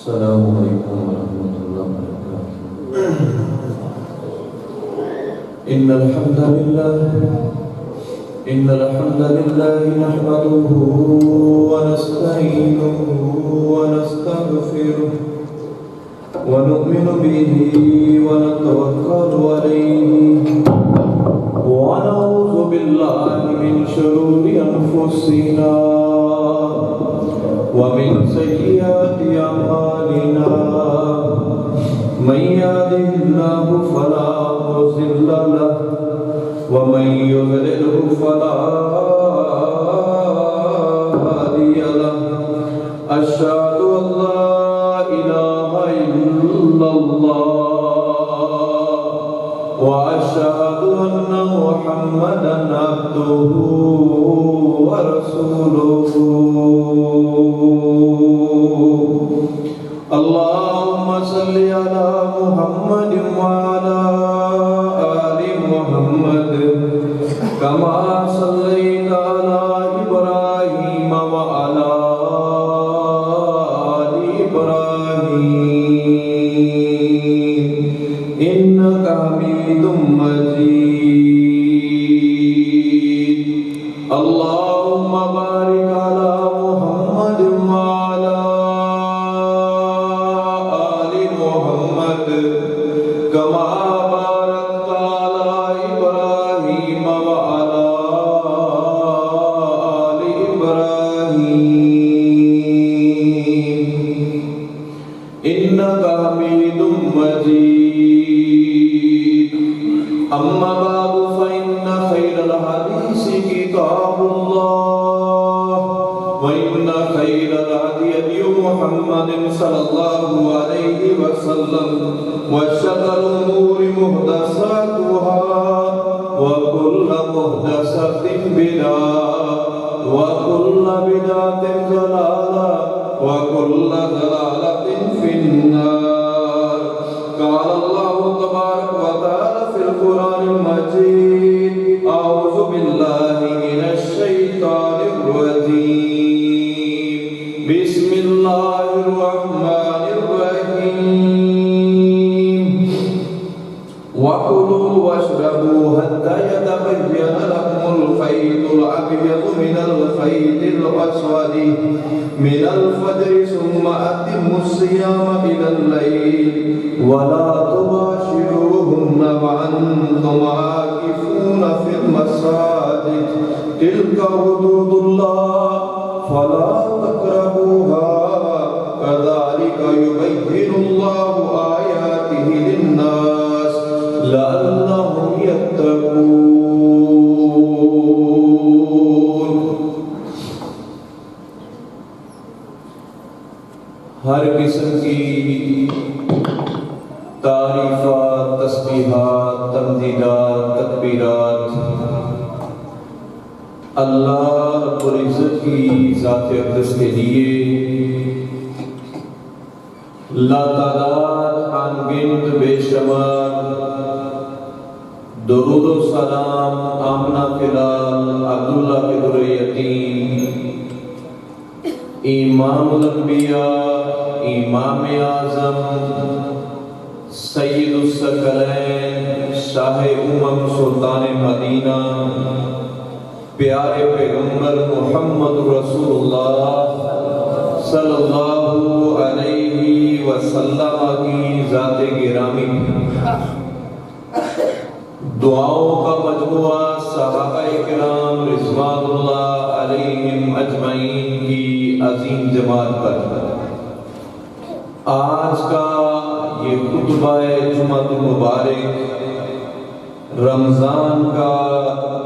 السلام علیکم ورحمۃ اللہ وبرکاتہ۔ ان الحمد للہ نحمده ونستعینه ونستغفره ونؤمن به ونتوکل علیہ ونعوذ باللہ من شرور انفسنا ومن سیئات اعمالنا من يهده الله فلا مضل له ومن يضلل فلا هادي له أشهد أن لا إله إلا الله وأشهد أن محمدا عبده ورسوله اللهم صل على محمد وعلى آل محمد كما صليت على إبراهيم وعلى آل إبراهيم إنك حميد مجيد اللهم بارك على محمد وعلى آل محمد كما باركت على إبراهيم وعلى آل إبراهيم إنك حميد مجيد أما بعد فإن خير الحديث كتاب الله وإن خير الهدي هدي محمد صلى الله عليه وسلم وشر الأمور محدثاتها وكل محدثة بدعة وكل بدعة ضلالة وكل ضلالة في النار قال الله تبارك وتعالى في القرآن المجيد أعوذ بالله من الشيطان الرجيم بسم الله الرحمن الرحيم وكلوا واشربوا حتى يتبين لكم الخيط الأبيض من الخيط الأسود من الفجر ثم أتموا الصيام إلى الليل ولا تباشروهن وأنتم عاكفون في المساجد تلك حدود الله فلا تقربوها كذلك يبين الله آياته للناس لعلهم يتقون۔ ہر قسم کی تعریفات، تسبیحات، تمجیدات، تکبیرات اللہ رب العزت کی ذات اقدس کے لیے لاتعداد انگنت بے شمار درود و سلام آمنہ فلال عبداللہ کے در یتیم امام الانبیاء امام اعظم سید الثقلین شاہ سلطان مدینہ پیارے پیغمبر محمد رسول اللہ صلی اللہ علیہ وسلم کی ذات گرامی دعاؤں کا مجموعہ صحابہ کرام رضوان اللہ علیہم اجمعین کی عظیم جماعت پر آج کا یہ خطبہ جمعۃ المبارک رمضان کا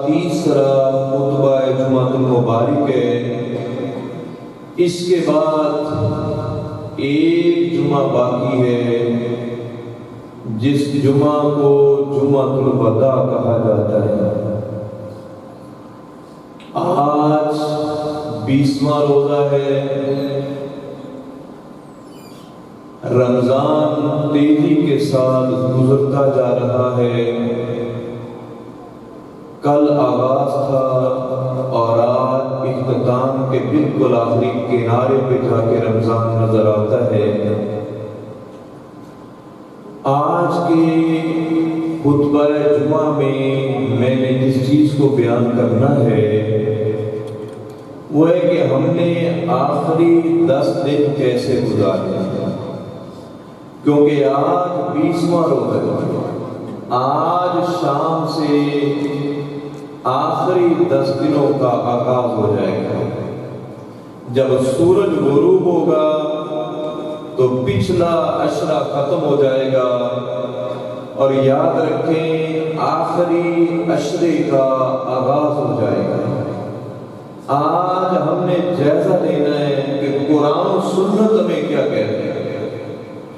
تیسرا خطبہ جمعۃ المبارک ہے۔ اس کے بعد ایک جمعہ باقی ہے جس جمعہ کو جمعۃ الوداع کہا جاتا ہے۔ آج 20واں روزہ ہے۔ رمضان تیزی کے ساتھ گزرتا جا رہا ہے۔ کل آغاز تھا اور آج اختتام کے بالکل آخری کنارے پہ جا کے رمضان نظر آتا ہے۔ آج کے خطبہ جمعہ میں نے جس چیز کو بیان کرنا ہے وہ ہے کہ ہم نے آخری 10 دن کیسے گزارے، کیونکہ آج 20واں روزہ ہے۔ آج شام سے آخری 10 دنوں کا آغاز ہو جائے گا۔ جب سورج غروب ہوگا تو پچھلا عشرہ ختم ہو جائے گا، اور یاد رکھیں آخری عشرے کا آغاز ہو جائے گا۔ آج ہم نے جائزہ لینا ہے کہ قرآن و سنت ہمیں کیا کہتے ہیں۔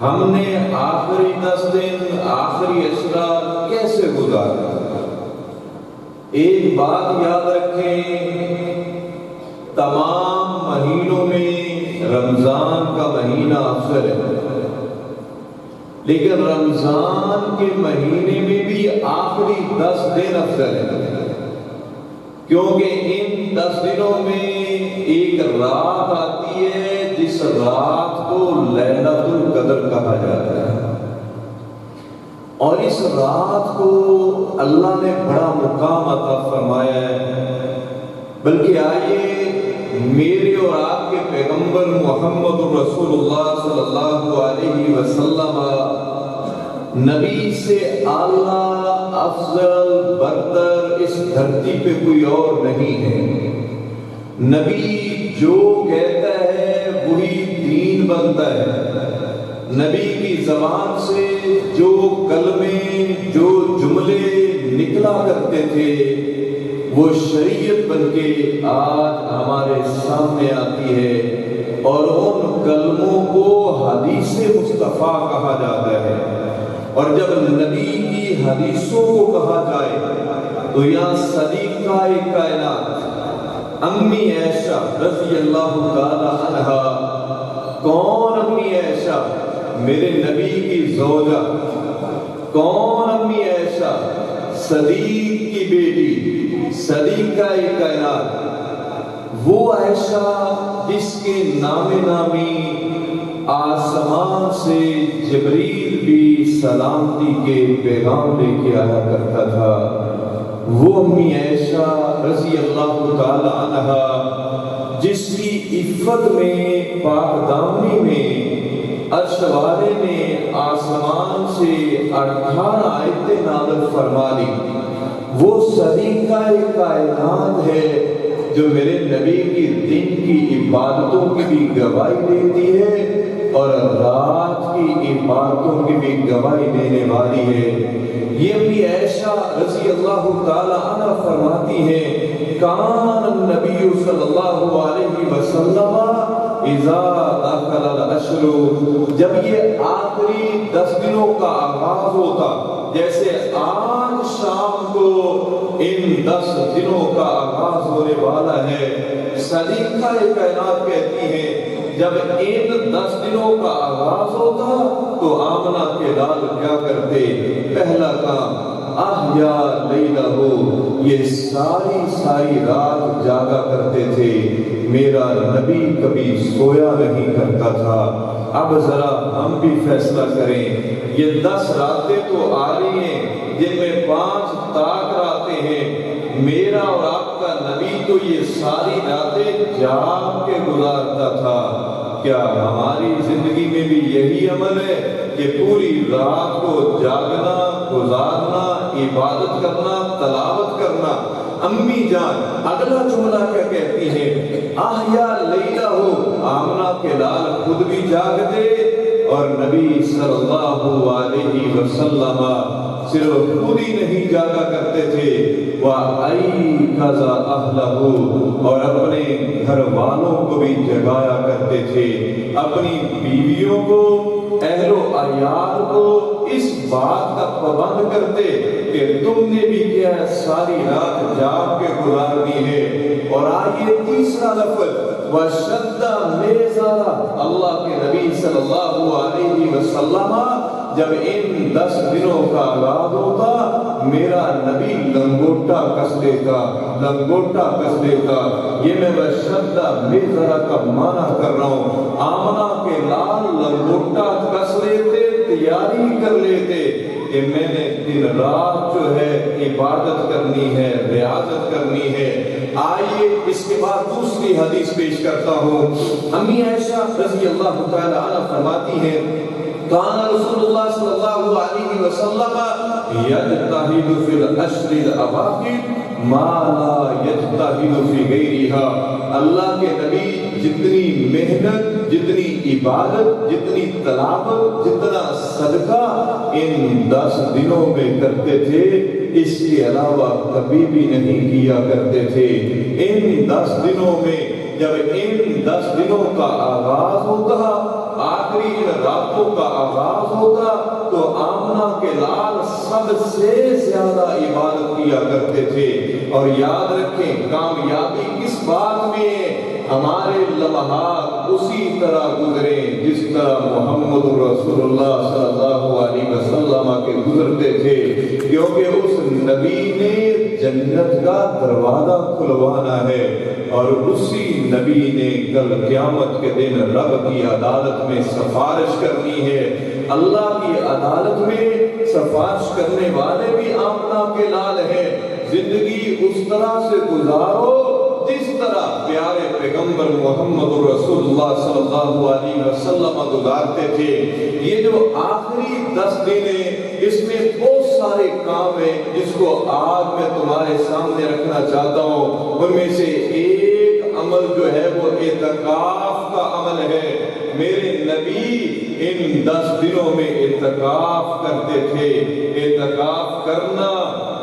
ہم نے آخری 10 دن آخری عشرہ کیسے گزارا۔ ایک بات یاد رکھیں، تمام مہینوں میں رمضان کا مہینہ افضل ہے، لیکن رمضان کے مہینے میں بھی آخری 10 دن افضل ہے، کیونکہ ان 10 دنوں میں ایک رات آتی ہے جس رات کو لیلۃ القدر کہا جاتا ہے، اور اس رات کو اللہ نے بڑا مقام عطا فرمایا ہے۔ بلکہ آئیے میرے اور آپ کے پیغمبر محمد رسول اللہ صلی اللہ علیہ وسلم نبی سے اعلیٰ افضل برتر اس دھرتی پہ کوئی اور نہیں ہے۔ نبی جو کہتا ہے وہی دین بنتا ہے۔ نبی کی زبان سے جو کلمے جو جملے نکلا کرتے تھے وہ شریعت بن کے آج ہمارے سامنے آتی ہے، اور ان کلموں کو حدیث مصطفیٰ کہا جاتا ہے۔ اور جب نبی کی حدیثوں کو کہا جائے تو یہاں صدیقہ کائنات امی عائشہ رضی اللہ تعالی عنہا، کون امی عائشہ؟ میرے نبی کی زوجہ۔ کون امی عائشہ؟ صدیق کی بیٹی، صدیقہ کائنات، وہ عائشہ جس کے نام نامی آسمان سے جبریل بھی سلامتی کے پیغام لے کے آیا کرتا تھا۔ وہ امی عائشہ رضی اللہ تعالی عنہا جس کی عفت میں پاک دامنی میں عرش والے نے آسمان سے 18 آیتیں نازل فرما دی، وہ صدیقہ کائنات ہے جو میرے نبی کی دن کی عبادتوں کی بھی گواہی دیتی ہے اور رات کی عبادتوں کی بھی گواہی دینے والی ہے۔ یہ بھی عائشہ رضی اللہ تعالی عنہ فرماتی ہے، کان النبی صلی اللہ علیہ وسلم اذا دخل العشر، جب یہ آخری 10 دنوں کا آغاز ہوتا، جیسے آج شام کو ان 10 دنوں کا آغاز ہونے والا ہے، صدیقہ کائنات کہتی ہے جب ان 10 دنوں کا آغاز ہوتا تو آمنہ کے لال کیا کرتے؟ پہلا کام احیا لیلہ، یہ ساری رات جاگا کرتے تھے۔ میرا نبی کبھی سویا نہیں کرتا تھا۔ اب ذرا ہم بھی فیصلہ کریں، یہ 10 راتیں تو آ رہی ہیں جن میں 5 طاق راتیں ہیں، میرا اور آپ کا نبی تو یہ ساری راتیں جاگ کے گزارتا تھا۔ کیا ہماری زندگی میں بھی یہی عمل ہے کہ پوری رات کو جاگنا، گزارنا، عبادت کرنا، تلاوت کرنا؟ امی جان اگلا جملہ کیا کہتی ہے؟ احیا لیلہ، آمنہ کے لال خود بھی جاگتے اور نبی صلی اللہ علیہ وسلم صرف خود ہی نہیں جاگا کرتے تھے، وَأَيْقَظَ أَهْلَهُ، اور اپنے گھر والوں کو بھی جگایا کرتے تھے، اپنی بیویوں کو، اہل و عیال کو اس بات کا پابند کرتے کہ تم نے بھی کیا ہے ساری رات جاگ کے گزارنی ہے۔ اور آئیے تیسرا لفظ وَشَدَّ مِيزَارَ، اللہ کے نبی صلی اللہ علیہ وسلم جب ان 10 دنوں کا آغاز ہوتا میرا نبی لنگوٹا کس دیتا، لنگوٹا کس دیتا۔ یہ میں بشدہ میزرہ کا معنی کر رہا ہوں۔ آمنہ کے لال لنگوٹا کس لیتے، تیاری کر لیتے کہ میں نے دن رات جو ہے عبادت کرنی ہے، ریاضت کرنی ہے۔ آئیے اس کے بعد دوسری حدیث پیش کرتا ہوں۔ امی عائشہ رضی اللہ تعالی عنہ فرماتی ہیں کان رسول اللہ صلی اللہ علیہ وسلم یجتہد فی العشر الاواخر ما لا یجتہد فی غیرها۔ اللہ کے نبی جتنی محنت، جتنی عبادت، جتنی تلاوت، جتنا صدقہ ان 10 دنوں میں کرتے تھے، اس کے علاوہ کبھی بھی نہیں کیا کرتے تھے۔ ان 10 دنوں میں جب ان 10 دنوں کا آغاز ہوتا، آخری ان راتوں کا آغاز ہوتا، تو آمنہ کے لال سب سے زیادہ عبادت کیا کرتے تھے۔ اور یاد رکھیں کامیابی کس بات میں؟ ہمارے لمحات اسی طرح گزرے جس طرح محمد رسول اللہ صلی اللہ علیہ وسلم کے گزرتے تھے، کیونکہ اس نبی نے جنت کا دروازہ کھلوانا ہے، اور اسی نبی نے کل قیامت کے دن رب کی عدالت میں سفارش کرنی ہے۔ اللہ کی عدالت میں سفارش کرنے والے بھی آمنہ کے لال ہیں۔ زندگی اس طرح سے گزارو جس طرح پیارے پیغمبر محمد رسول اللہ صلی اللہ علیہ وسلم گزارتے تھے۔ یہ جو آخری 10 دن ہیں، اس میں بہت سارے کام ہیں جس کو آج میں تمہارے سامنے رکھنا چاہتا ہوں۔ ان میں سے ایک عمل جو ہے وہ اعتکاف کا عمل ہے۔ میرے نبی ان 10 دنوں میں اعتکاف کرتے تھے۔ اعتکاف کرنا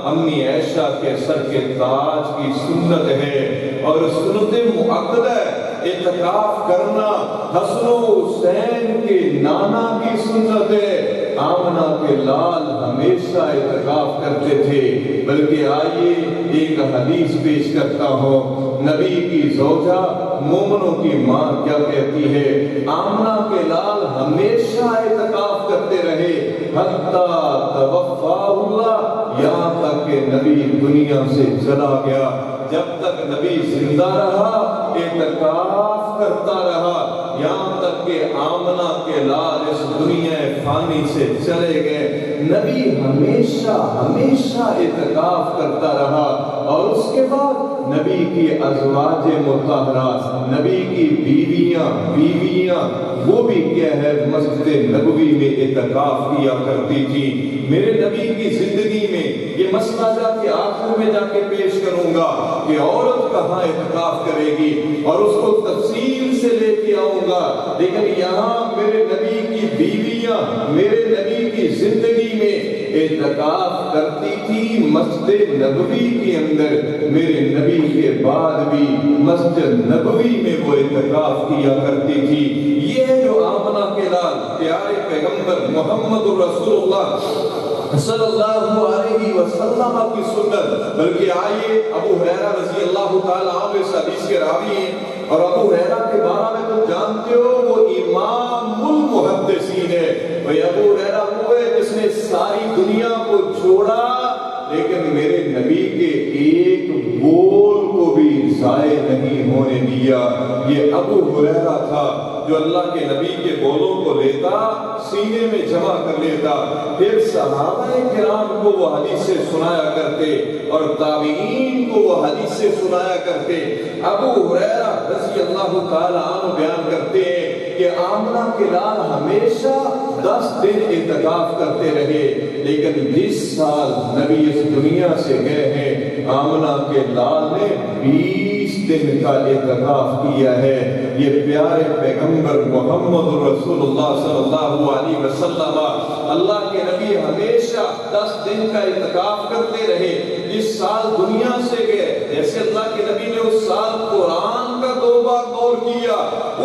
امی عائشہ کے سر کے تاج کی سنت ہے اور سنت مؤکد ہے۔ اعتکاف کرنا حسن و حسین کے نانا کی سنت ہے۔ آمنہ کے لال ہمیشہ اعتکاف کرتے تھے۔ بلکہ آئیے ایک حدیث پیش کرتا ہوں۔ نبی کی زوجہ مومنوں کی ماں کیا کہتی ہے؟ آمنہ کے لال ہمیشہ اعتکاف کرتے رہے حتیٰ توفاہ اللہ، یہاں تک کہ نبی دنیا سے چلا گیا۔ جب تک نبی زندہ رہا اعتکاف کرتا رہا، یہاں تک کہ آمنہ کے لال اس دنیا فانی سے چلے گئے۔ نبی ہمیشہ ہمیشہ اعتکاف کرتا رہا، اور اس کے بعد نبی کی ازواج مطہرات، نبی کی بیویاں وہ بھی کیا ہے مسجد نبوی میں اعتکاف کیا کرتی تھی۔ میرے نبی کی زندگی میں یہ مسئلہ جا کے آخر میں جا کے پیش کروں گا کہ عورت کہاں اعتکاف کرے گی، اور اس کو تفصیل سے لے کے آؤں گا، لیکن یہاں میرے نبی کی بیویاں میرے نبی کی زندگی میں اعتکاف کرتی تھی مسجد نبوی کے اندر۔ میرے نبی کے بعد بھی مسجد نبوی میں وہ اعتکاف کیا کرتی تھی۔ یہ جو آمنہ کے لال پیارے پیغمبر محمد رسول اللہ صلی اللہ علیہ وسلم کی سنت۔ بلکہ آئیے ابو ہریرہ رضی اللہ تعالیٰ عنہ اس حدیث کے راوی ہیں، اور ابو ہریرہ کے بارے میں تم جانتے ہو وہ امام المحدثین ہے۔ بھئی ابو ہریرہ وہ ہے جس نے ساری دنیا کو چھوڑا لیکن میرے نبی کے ایک بول کو بھی ضائع نہیں ہونے دیا۔ یہ ابو ہریرہ تھا جو اللہ کے نبی کے بولوں کو لیتا، سینے میں جمع کر لیتا، پھر صحابہ کرام کو وہ حدیثیں سنایا کرتے اور تابعین کو وہ حدیثیں سنایا کرتے۔ ابو ہریرہ رضی اللہ تعالیٰ عنہ بیان کرتے ہیں کہ آمنہ کے لال ہمیشہ 10 دن اعتکاف کرتے رہے، لیکن جس سال نبی اس دنیا سے گئے ہیں آمنہ کے لال نے 20 دن کا اعتکاف کیا ہے۔ یہ پیارے پیغمبر محمد رسول اللہ صلی اللہ علیہ وسلم، اللہ کے نبی ہمیشہ 10 دن کا اعتکاف کرتے رہے۔ جس سال دنیا سے گئے، جیسے اللہ کے نبی نے اس سال قرآن کا 2 بار دور کیا،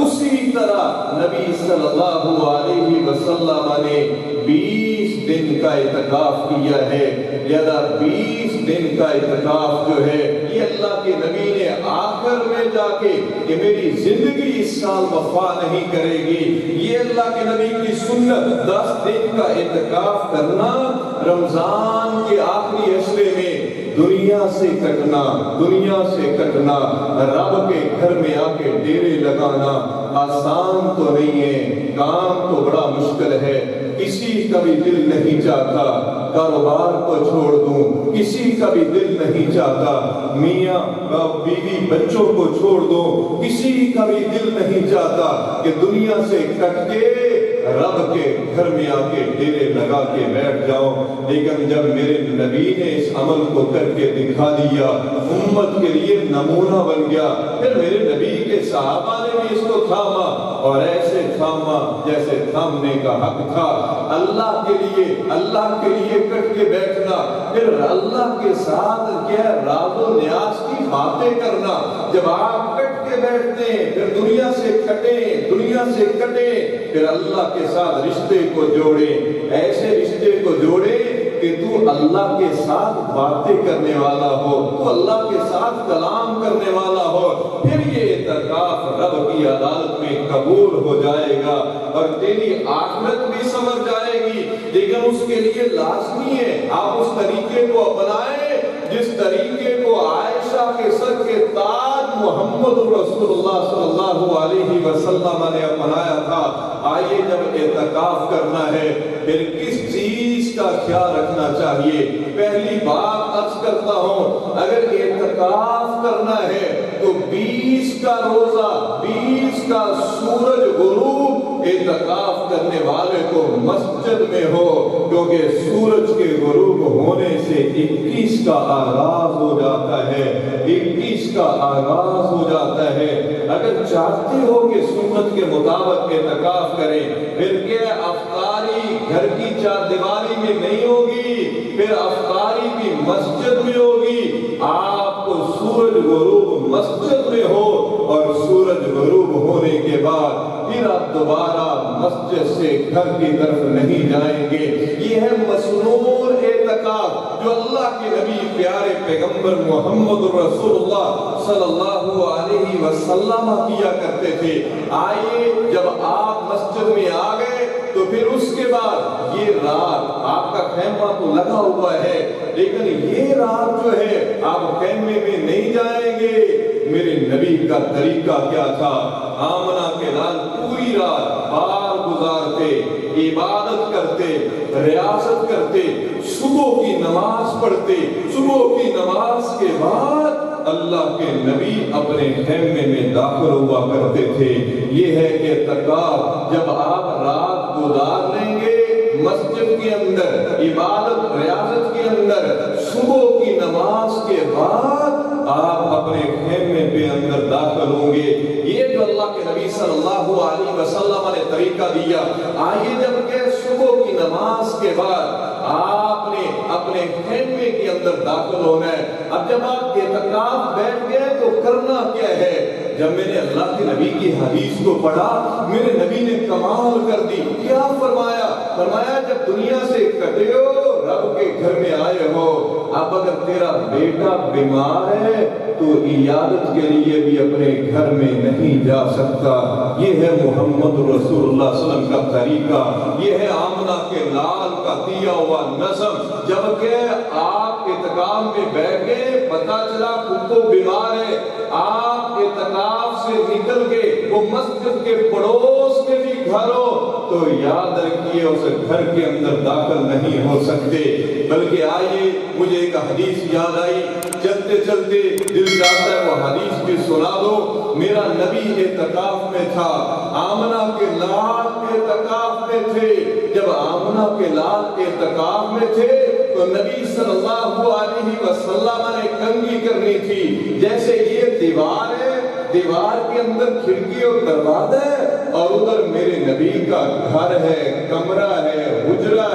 اسی طرح نبی صلی اللہ علیہ وسلم نے 20 دن کا اعتکاف کیا ہے۔ لہذا 20 دن کا اعتکاف جو ہے یہ اللہ کے نبی نے آخر میں جا کے کہ میری زندگی اس سال وفا نہیں کرے گی، یہ اللہ کے نبی کی سنت 10 دن کا اعتکاف کرنا رمضان کے آخری عشرے میں دنیا سے کٹنا رب کے گھر میں آ کے ڈیرے لگانا آسان تو نہیں ہے، کام تو بڑا مشکل ہے۔ کسی کا بھی دل نہیں چاہتا کاروبار کو چھوڑ دوں، کسی کا بھی دل نہیں چاہتا میاں بیوی بچوں کو چھوڑ دوں، کسی کا بھی دل نہیں چاہتا کہ دنیا سے کٹ کے رب کے گھر میں آ کے ڈیرے لگا کے بیٹھ جاؤں۔ لیکن جب میرے نبی نے اس عمل کو کر کے دکھا دیا، امت کے لیے نمونہ بن گیا، پھر میرے نبی کے صحابہ نے بھی اس کو تھاما اور ایسے تھاما جیسے تھامنے کا حق تھا۔ اللہ کے لیے کٹ کے بیٹھنا، پھر اللہ کے ساتھ کیا راز و نیاز کی باتیں کرنا۔ جب آپ کٹ کے بیٹھتے ہیں پھر دنیا سے کٹیں پھر اللہ کے ساتھ رشتے کو جوڑیں، ایسے رشتے کو جوڑیں کہ تو اللہ کے ساتھ باتیں کرنے والا ہو، تو اللہ کے ساتھ کلام کرنے والا ہو، پھر یہ اعتکاف رب کی عدالت میں قبول ہو جائے گا اور تیری آخرت بھی سنور جائے گی۔ لیکن اس کے لیے لازمی ہے آپ اس طریقے کو اپنائیں جس طریقے کو عائشہ کے سر کے تاج محمد رسول اللہ صلی اللہ علیہ وسلم نے اپنایا تھا۔ آئیے جب اعتکاف کرنا ہے پھر کس چیز کا خیال رکھنا چاہیے؟ پہلی بات عرض کرتا ہوں، اگر اعتکاف کرنا ہے تو 20 کا روزہ، 20 کا سورج غروب اعتکاف کرنے والے کو مسجد میں ہو، کیونکہ سورج کے غروب ہونے سے 21 کا آغاز ہو جاتا ہے، 21 کا آغاز ہو جاتا ہے۔ اگر چاہتے ہو کہ سنت کے مطابق اعتکاف کریں، پھر کیا افطاری گھر کی چار دیواری میں نہیں ہوگی، پھر افطاری بھی مسجد میں ہوگی۔ آپ کو سورج غروب مسجد میں ہو اور سورج غروب ہونے کے بعد پھر آپ دوبارہ مسجد سے گھر کی طرف نہیں جائیں گے۔ یہ ہے مسنون اعتکاف جو اللہ کے نبی پیارے پیغمبر محمد رسول اللہ صلی اللہ علیہ وسلم کیا کرتے تھے۔ آئیے جب آپ مسجد میں آ گئے تو پھر اس کے بعد یہ رات آپ کا خیمہ تو لگا ہوا ہے، لیکن یہ رات جو ہے آپ خیمے میں نہیں جائیں گے۔ میرے نبی کا طریقہ کیا تھا؟ آمنہ کے لال پوری رات بار گزارتے، عبادت کرتے، ریاضت کرتے، صبح کی نماز پڑھتے، صبح کی نماز کے بعد اللہ کے نبی اپنے خیمے میں داخل ہوا کرتے تھے۔ یہ ہے اعتکاف، جب آپ رات گزار لیں گے مسجد کے اندر، عبادت ریاضت کے اندر، صبح کی نماز کے بعد آپ اپنے خیمے پہ اندر داخل ہوں گے۔ یہ جو اللہ کے نبی صلی اللہ علیہ وسلم نے طریقہ دیا۔ آئیے جب کہ صبح کی نماز کے بعد آپ نے اپنے خیمے کے اندر داخل ہونا ہے۔ اب جب آپ اعتکاف بیٹھ گئے تو کرنا کیا ہے؟ جب میں نے اللہ کے نبی کی حدیث کو پڑھا، میرے نبی نے کمال کر دی۔ کیا فرمایا؟ فرمایا جب دنیا سے کٹے ہو، رب کے گھر میں آئے ہو، اب اگر تیرا بیٹا بیمار ہے تو عیادت کے لیے بھی اپنے گھر میں نہیں جا سکتا۔ یہ ہے محمد رسول اللہ صلی اللہ علیہ وسلم کا طریقہ، یہ ہے آمنہ کے لال کا دیا ہوا نظم۔ جبکہ آپ اعتکاف میں بیٹھ گئے، پتہ چلا پھپھو بیمار ہے، آپ اعتکاف سے نکل کے وہ مسجد کے پڑوس میں بھی گھر ہو تو یاد رکھیے اس گھر کے اندر داخل نہیں ہو سکتے۔ بلکہ آئیے مجھے ایک حدیث یاد آئی، چلتے چلتے دل چاہتا ہے وہ حدیث بھی سنا دو۔ میرا نبی اعتکاف میں تھا، آمنہ کے لال اعتکاف میں تھے۔ جب آمنہ کے لال اعتکاف میں تھے تو نبی صلی اللہ علیہ وسلم نے کنگھی کرنی تھی۔ جیسے یہ دیوار ہے، دیوار کے اندر کھڑکی اور دروازہ ہے اور ادھر میرے نبی کا گھر ہے، کمرہ ہے، حجرہ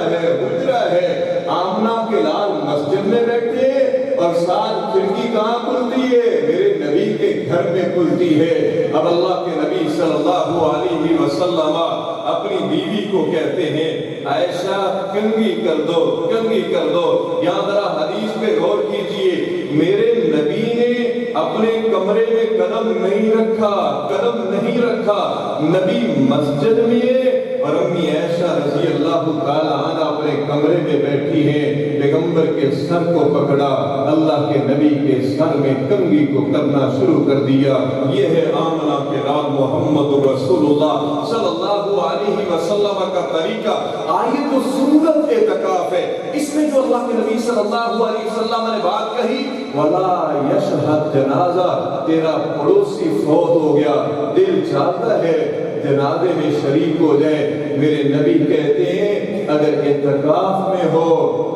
ہے۔ آمنہ کے لال مسجد میں بیٹھے اور ساتھ کھڑکی کہاں کھلتی ہے؟ میرے نبی کے گھر میں کھلتی ہے۔ اب اللہ کے نبی صلی اللہ علیہ وسلم اپنی بیوی کو کہتے ہیں عائشہ کنگھی کر دو، کنگھی کر دو۔ یہاں ذرا حدیث پہ غور کیجئے، میرے نبی نے اپنے کمرے میں قدم نہیں رکھا، قدم نہیں رکھا۔ نبی مسجد میں اور امی عائشہ رضی اللہ تعالی عنہ اپنے کمرے میں بیٹھی ہیں، پیغمبر کے سر کو پکڑا، اللہ کے نبی کے سر میں کنگھی کو کرنا شروع کر دیا۔ یہ ہے آمنہ کے لال محمد رسول اللہ صلی اللہ علیہ وسلم کا طریقہ۔ آئیے تو سورت اعتکاف ہے، اس میں جو اللہ کے نبی صلی اللہ علیہ وسلم نے بات کہی، وَلَا يَشْهَدْ جنازہ، تیرا پڑوسی فوت ہو گیا، دل چاہتا ہے جنازے میں شریک ہو جائے، میرے نبی کہتے ہیں اگر اعتکاف میں ہو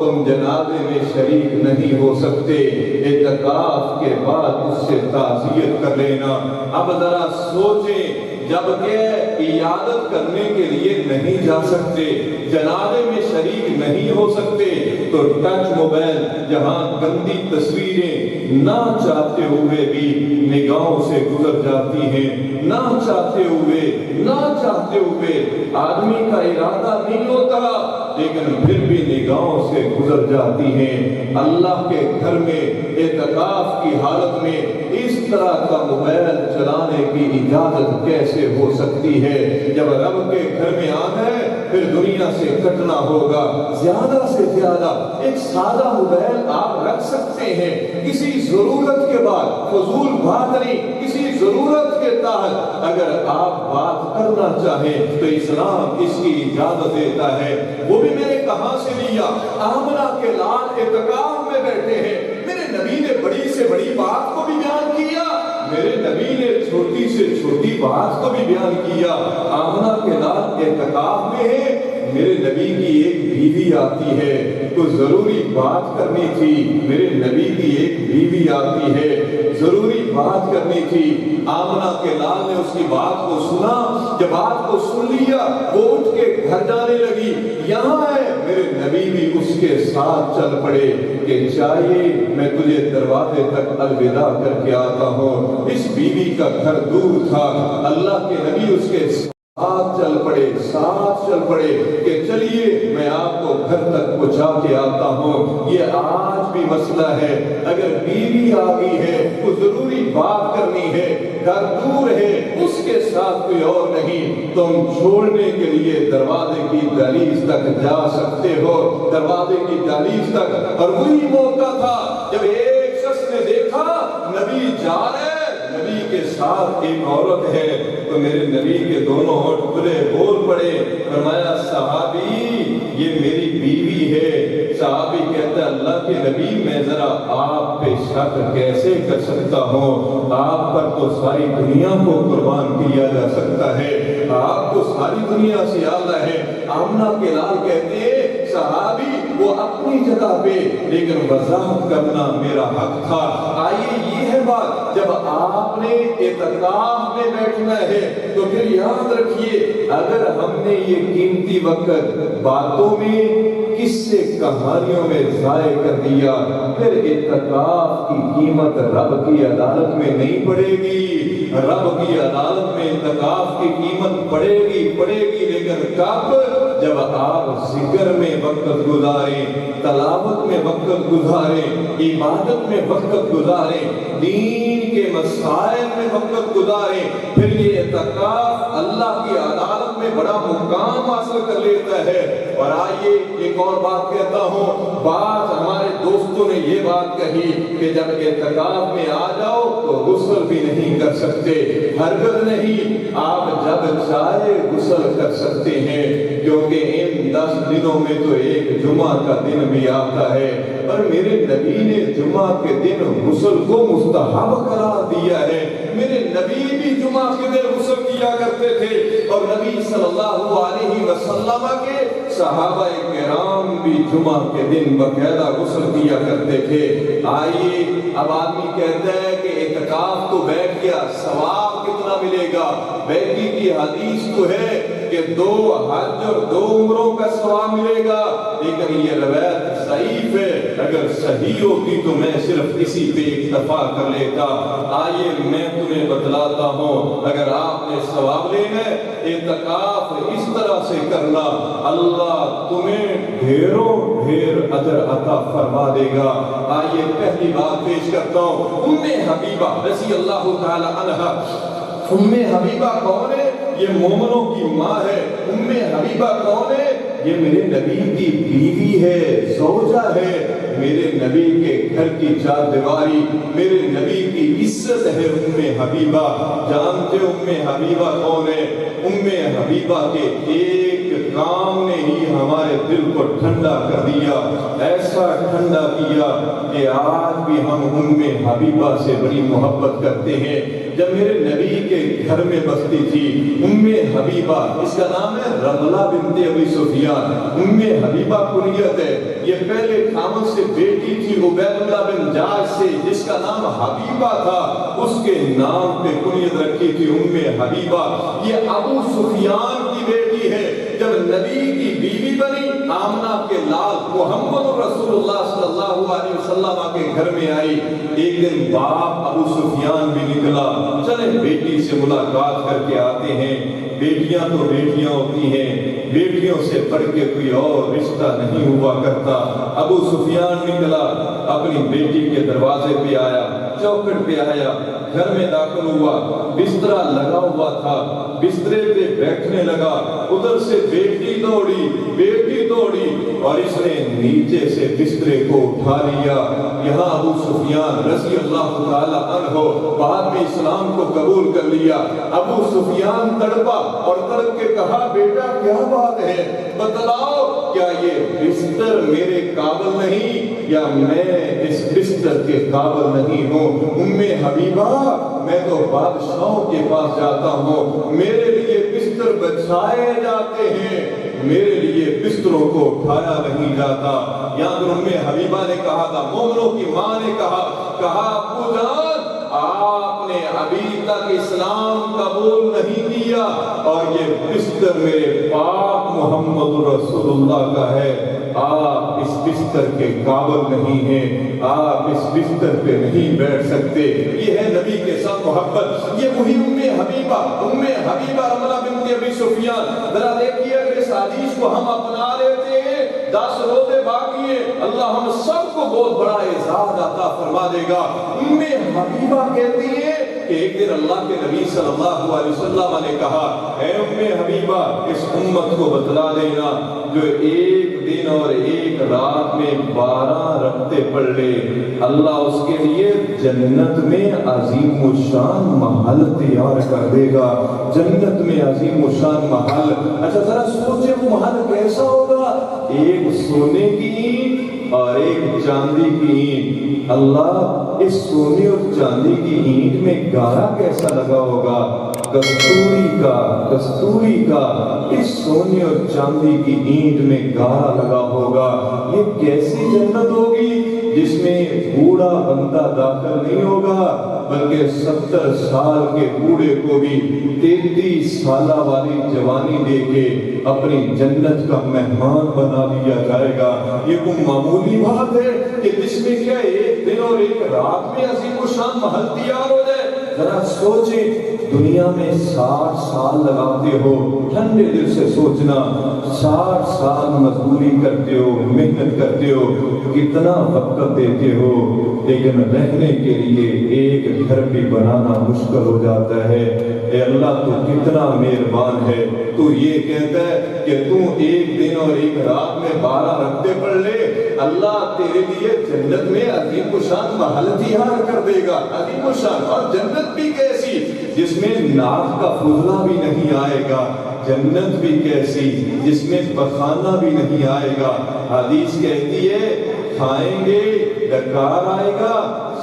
تم جنازے میں شریک نہیں ہو سکتے، اعتکاف کے بعد اس سے تعزیت کر لینا۔ اب ذرا سوچیں، جبکہ عیادت کرنے کے لیے نہیں جا سکتے، جنازے میں شریک نہیں ہو سکتے، تو ٹچ موبائل جہاں گندی تصویریں نہ چاہتے ہوئے بھی نگاہوں سے گزر جاتی ہیں، نہ چاہتے ہوئے آدمی کا ارادہ نہیں ہوتا لیکن پھر بھی نگاہوں سے گزر جاتی ہیں۔ اللہ کے گھر میں اعتکاف کی حالت میں اس طرح کا موبائل چلانے کی اجازت کیسے ہو سکتی ہے؟ جب رب کے گھر میں آنا ہے پھر دنیا سے کٹنا ہوگا، زیادہ سے زیادہ ایک سادہ موبائل آپ رکھ سکتے ہیں، کسی ضرورت کے بعد، فضول بات نہیں، کسی ضرورت کے تحت اگر آپ بات کرنا چاہیں تو اسلام اس کی اجازت دیتا ہے۔ وہ بھی میں نے کہاں سے لیا؟ آمنہ کے لال اعتکاف میں بیٹھے ہیں، میرے نبی نے بڑی سے بڑی بات کو بھی بیان کیا، میرے نبی نے چھوٹی سے چھوٹی بات کو بھی بیان کیا۔ آمنہ کے لال اعتکاف میں ہے، میرے نبی کی ایک بیوی آتی ہے، تو ضروری بات کرنی تھی، میرے نبی کی ایک بیوی آتی ہے، ضروری بات کرنی تھی۔ آمنہ کے لال نے اس کی بات کو سنا، جب بات کو سن لیا وہ اٹھ کے گھر جانے لگی، یہاں ہے میرے نبی بھی اس کے ساتھ چل پڑے کہ چاہیے میں تجھے دروازے تک الوداع کر کے آتا ہوں۔ اس بیوی کا گھر دور تھا، اللہ کے نبی اس کے ساتھ چل پڑے کہ چلیے میں آپ کو گھر تک پہنچا کے آتا ہوں۔ یہ آج بھی مسئلہ ہے، اگر بیوی آ گئی ہے تو ضروری بات کرنی ہے، گھر دور ہے، اس کے ساتھ کوئی اور نہیں، تم چھوڑنے کے لیے دروازے کی دہلیز تک جا سکتے ہو، دروازے کی دہلیز تک۔ اور وہی موقع تھا جب ایک شخص نے دیکھا نبی جا رہے، نبی کے ساتھ ایک عورت ہے، تو میرے نبی کے دونوں ہونٹ کھلے بول پڑے، فرمایا صحابی یہ میری بیوی ہے۔ صحابی کہتا ہے اللہ کے نبی میں ذرا آپ پہ شک کیسے کر سکتا ہوں، آپ پر تو ساری دنیا کو قربان کیا جا سکتا ہے، آپ تو ساری دنیا سے اعلیٰ ہے۔ آمنہ کے لال کہتے ہیں صحابی وہ اپنی جگہ پہ، لیکن وضاحت کرنا میرا حق تھا۔ آئیے یہ ہے بات، جب آپ نے اعتکاف میں بیٹھنا ہے تو پھر یاد رکھیے اگر ہم نے یہ قیمتی وقت باتوں میں، قصے کہانیوں میں ضائع کر دیا، پھر اعتکاف کی قیمت رب کی عدالت میں نہیں پڑے گی، رب کی عدالت میں اعتکاف کی قیمت پڑے گی، لیکن کب؟ جب آپ ذکر میں وقت گزاریں، تلاوت میں وقت گزاریں، عبادت میں وقت گزاریں، دین کے مسائل میں وقت گزاریں، پھر یہ اعتکاف اللہ کی عدالت میں بڑا مقام حاصل کر لیتا ہے۔ اور آئیے ایک اور بات کہتا ہوں، بعض ہمارے دوستوں نے یہ بات کہی کہ جب اعتکاف میں آ جاؤ تو غسل بھی نہیں کر سکتے، ہرگز نہیں، آپ جب چاہے غسل کر سکتے ہیں، کیونکہ ان 10 دنوں میں تو ایک جمعہ کا دن بھی آتا ہے، اور میرے نبی نے جمعہ کے دن غسل کو مستحب قرار دیا ہے۔ میرے نبی بھی جمعہ کے دن غسل کیا کرتے تھے، اور نبی صلی اللہ علیہ وسلم کے صحابہ کرام بھی جمعہ کے دن باقاعدہ غسل کیا کرتے تھے۔ آئیے اب آدمی کہتا ہے کہ اعتکاف تو بیٹھ گیا، ثواب کتنا ملے گا؟ بیٹی کی حدیث تو ہے کہ 2 حج اور 2 عمروں کا ثواب ملے گا، لیکن یہ روایت ضعیف ہے، اگر صحیح ہوتی تو میں صرف اسی پہ اکتفا کر لیتا۔ آئیے میں تمہیں بتلاتا ہوں، اگر آپ نے ثواب لینا ہے اعتکاف اس طرح سے کرنا، اللہ تمہیں ڈھیروں ڈھیر اجر عطا فرما دے گا۔ آئیے پہلی بات پیش کرتا ہوں، ام حبیبہ رضی اللہ تعالی عنہا حبیبہ کون ہے؟ یہ مومنوں کی ماں ہے۔ حبیبہ کون ہے؟ یہ میرے نبی کی بیوی ہے، زوجہ ہے، میرے نبی کے گھر کی چار دیواری، میرے نبی کی عزت ہے حبیبہ۔ جانتے حبیبہ کون ہے؟ حبیبہ کے ایک کام نے ہی ہمارے دل کو ٹھنڈا کر دیا، ایسا ٹھنڈا کیا کہ آج بھی ہم حبیبہ سے بڑی محبت کرتے ہیں۔ جب میرے نبی کے گھر میں بستی تھی حبیبہ، اس کا نام ہے رملہ بنت ابی سفیان، حبیبہ کنیت ہے۔ یہ پہلے خامد سے بیٹی تھی عبید اللہ بن جاش سے، جس کا نام حبیبہ تھا، اس کے نام پہ کنیت رکھی تھی حبیبہ۔ یہ ابو سفیان کی بیٹی ہے۔ جب نبی کی بیوی بنی، آمنہ کے لال محمد رسول اللہ صلی اللہ علیہ وسلم کے گھر میں آئی۔ ایک دن باپ ابو سفیان بھی نکلا، چلے بیٹی سے ملاقات کر کے آتے ہیں۔ بیٹیاں تو بیٹیاں ہوتی ہیں، بیٹیوں سے بڑھ کے کوئی اور رشتہ نہیں ہوا کرتا۔ ابو سفیان نکلا، اپنی بیٹی کے دروازے پہ آیا، چوکھٹ پہ آیا، گھر میں داخل ہوا، بسترا لگا ہوا تھا، بسترے پہ بیٹھنے لگا، ادھر سے بیٹی دوڑی اور اس نے نیچے سے بسترے کو اٹھا لیا۔ یہاں ابو سفیان رضی اللہ تعالی عنہ بعد میں اسلام کو قبول کر لیا۔ ابو سفیان تڑپا اور تڑپ کے کہا، بیٹا کیا بات ہے، بتلاؤ، کیا یہ بستر میرے قابل نہیں یا میں اس بستر کے قابل نہیں ہوں؟ حبیبہ، میں تو بادشاہوں کے پاس جاتا ہوں، میرے لیے بستر بچھائے جاتے ہیں، میرے لیے بستروں کو اٹھایا نہیں جاتا۔ یہاں پر حبیبہ نے کہا تھا، مومنوں کی ماں نے کہا ابو جان، آپ نے ابھی تک اسلام قبول نہیں کیا اور یہ بستر میرے پاک محمد رسول اللہ کا ہے، آپ اس بستر کے قابل نہیں ہیں، آپ اس بستر پہ نہیں بیٹھ سکتے۔ یہ ہے نبی کے ساتھ محبت، یہ وہی حبیبہ رملہ بنت ابی سفیان۔ ذرا دیکھیے اگر اس حدیث کو ہم اپنا لیتے ہیں، 10 روزے باقی ہیں، اللہ ہم سب کو بہت بڑا اعزاز عطا فرما دے گا۔ حبیبہ کہتی ہے کہ ایک دن اللہ کے نبی صلی اللہ علیہ وسلم نے کہا، اے حبیبہ، اس امت کو بتلا دینا جو ایک دن اور ایک رات میں 12 رکعتیں پڑھ لے، اللہ اس کے لیے جنت میں عظیم الشان محل تیار کر دے گا۔ جنت میں عظیم الشان محل، اچھا ذرا سوچے وہ محل کیسا ہوگا؟ ایک سونے کی اینٹ اور ایک چاندی کی اینٹ۔ اللہ، اس سونے اور چاندی کی اینٹ میں گارا کیسا لگا ہوگا؟ کستوری کا اس سونے اور چاندی کی اینٹ میں گارا لگا ہوگا۔ یہ کیسی جنت ہوگی جس میں بوڑھا بندہ داخل نہیں ہوگا، بلکہ 70 سال کے بوڑھے کو بھی 33 سالہ والی جوانی دے کے اپنی جنت کا مہمان بنا دیا جائے گا۔ یہ کوئی معمولی بات ہے کہ جس میں کیا ایک دن اور ایک رات میں عظیم الشان محل تیار ہو جائے؟ ذرا سوچیں، دنیا میں 60 سال لگاتے ہو، ٹھنڈے دل سے سوچنا، 60 سال مزدوری کرتے ہو، محنت کرتے ہو، کتنا وقت دیتے ہو، لیکن رہنے کے لیے ایک گھر بھی بنانا مشکل ہو جاتا ہے۔ اے اللہ، تو کتنا مہربان ہے، تو یہ کہتا ہے کہ تو ایک دن اور ایک رات میں 12 رکعتیں پڑھ لے، اللہ تیرے لیے جنت میں عظیم الشان محل تیار کر دے گا۔ عظیم الشان، اور جنت بھی کیسی جس میں ناک کا فضلہ بھی نہیں آئے گا، جنت بھی کیسی جس میں پخانہ بھی نہیں آئے گا۔ حدیث کہتی ہے کھائیں گے ڈکار آئے گا،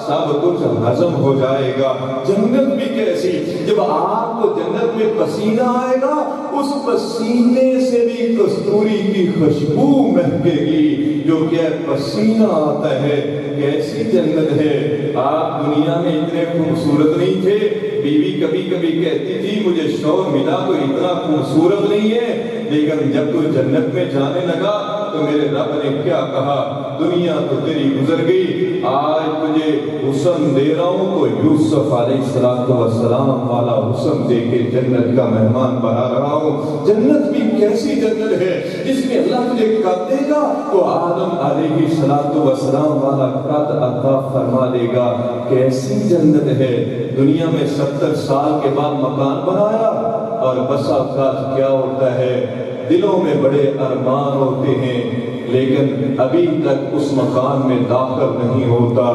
سب کچھ ہضم ہو جائے گا۔ جنت بھی کیسی، جب آپ کو جنت میں پسینہ آئے گا، اس پسینے سے بھی کستوری کی خوشبو مہکے گی، جو کہ پسینہ آتا ہے۔ کیسی جنت ہے! آپ دنیا میں اتنے خوبصورت نہیں تھے، بیوی کبھی کبھی کہتی تھی مجھے شوہر ملا تو اتنا خوبصورت نہیں ہے، لیکن جب تو جنت میں جانے لگا تو میرے رب نے کیا کہا، دنیا تو تیری گزر گئی، آج تجھے حسن دے رہا ہوں تو یوسف علیہ السلام والا حسن دے کے جنت کا مہمان بنا رہا ہوں۔ جنت بھی کیسی جنت ہے جس میں اللہ تجھے قد دے گا تو آدم علیہ السلام والا قد عطا فرما دے گا۔ کیسی جنت ہے، دنیا میں 70 سال کے بعد مکان بنایا، اور بسا اوقات کیا ہوتا ہے، دلوں میں بڑے ارمان ہوتے ہیں لیکن ابھی تک اس مکان میں داخل نہیں ہوتا،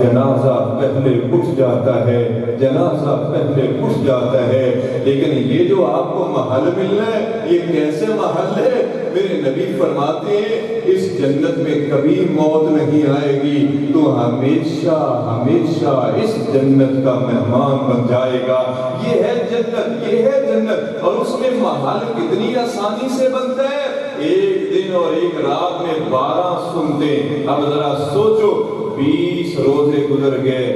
جنازہ پہلے اٹھ جاتا ہے، جنازہ پہلے اٹھ جاتا ہے۔ لیکن یہ جو آپ کو محل مل رہا ہے، یہ کیسے محل ہے؟ میرے نبی فرماتے ہیں اس جنت میں کبھی موت نہیں آئے گی، تو ہمیشہ ہمیشہ اس جنت کا مہمان بن جائے گا۔ یہ ہے جنت، یہ ہے جنت، اور اس میں محل کتنی آسانی سے بنتا ہے، ایک دن اور ایک رات میں 12 سنتے۔ اب ذرا سوچو، 20 روزے گزر گئے،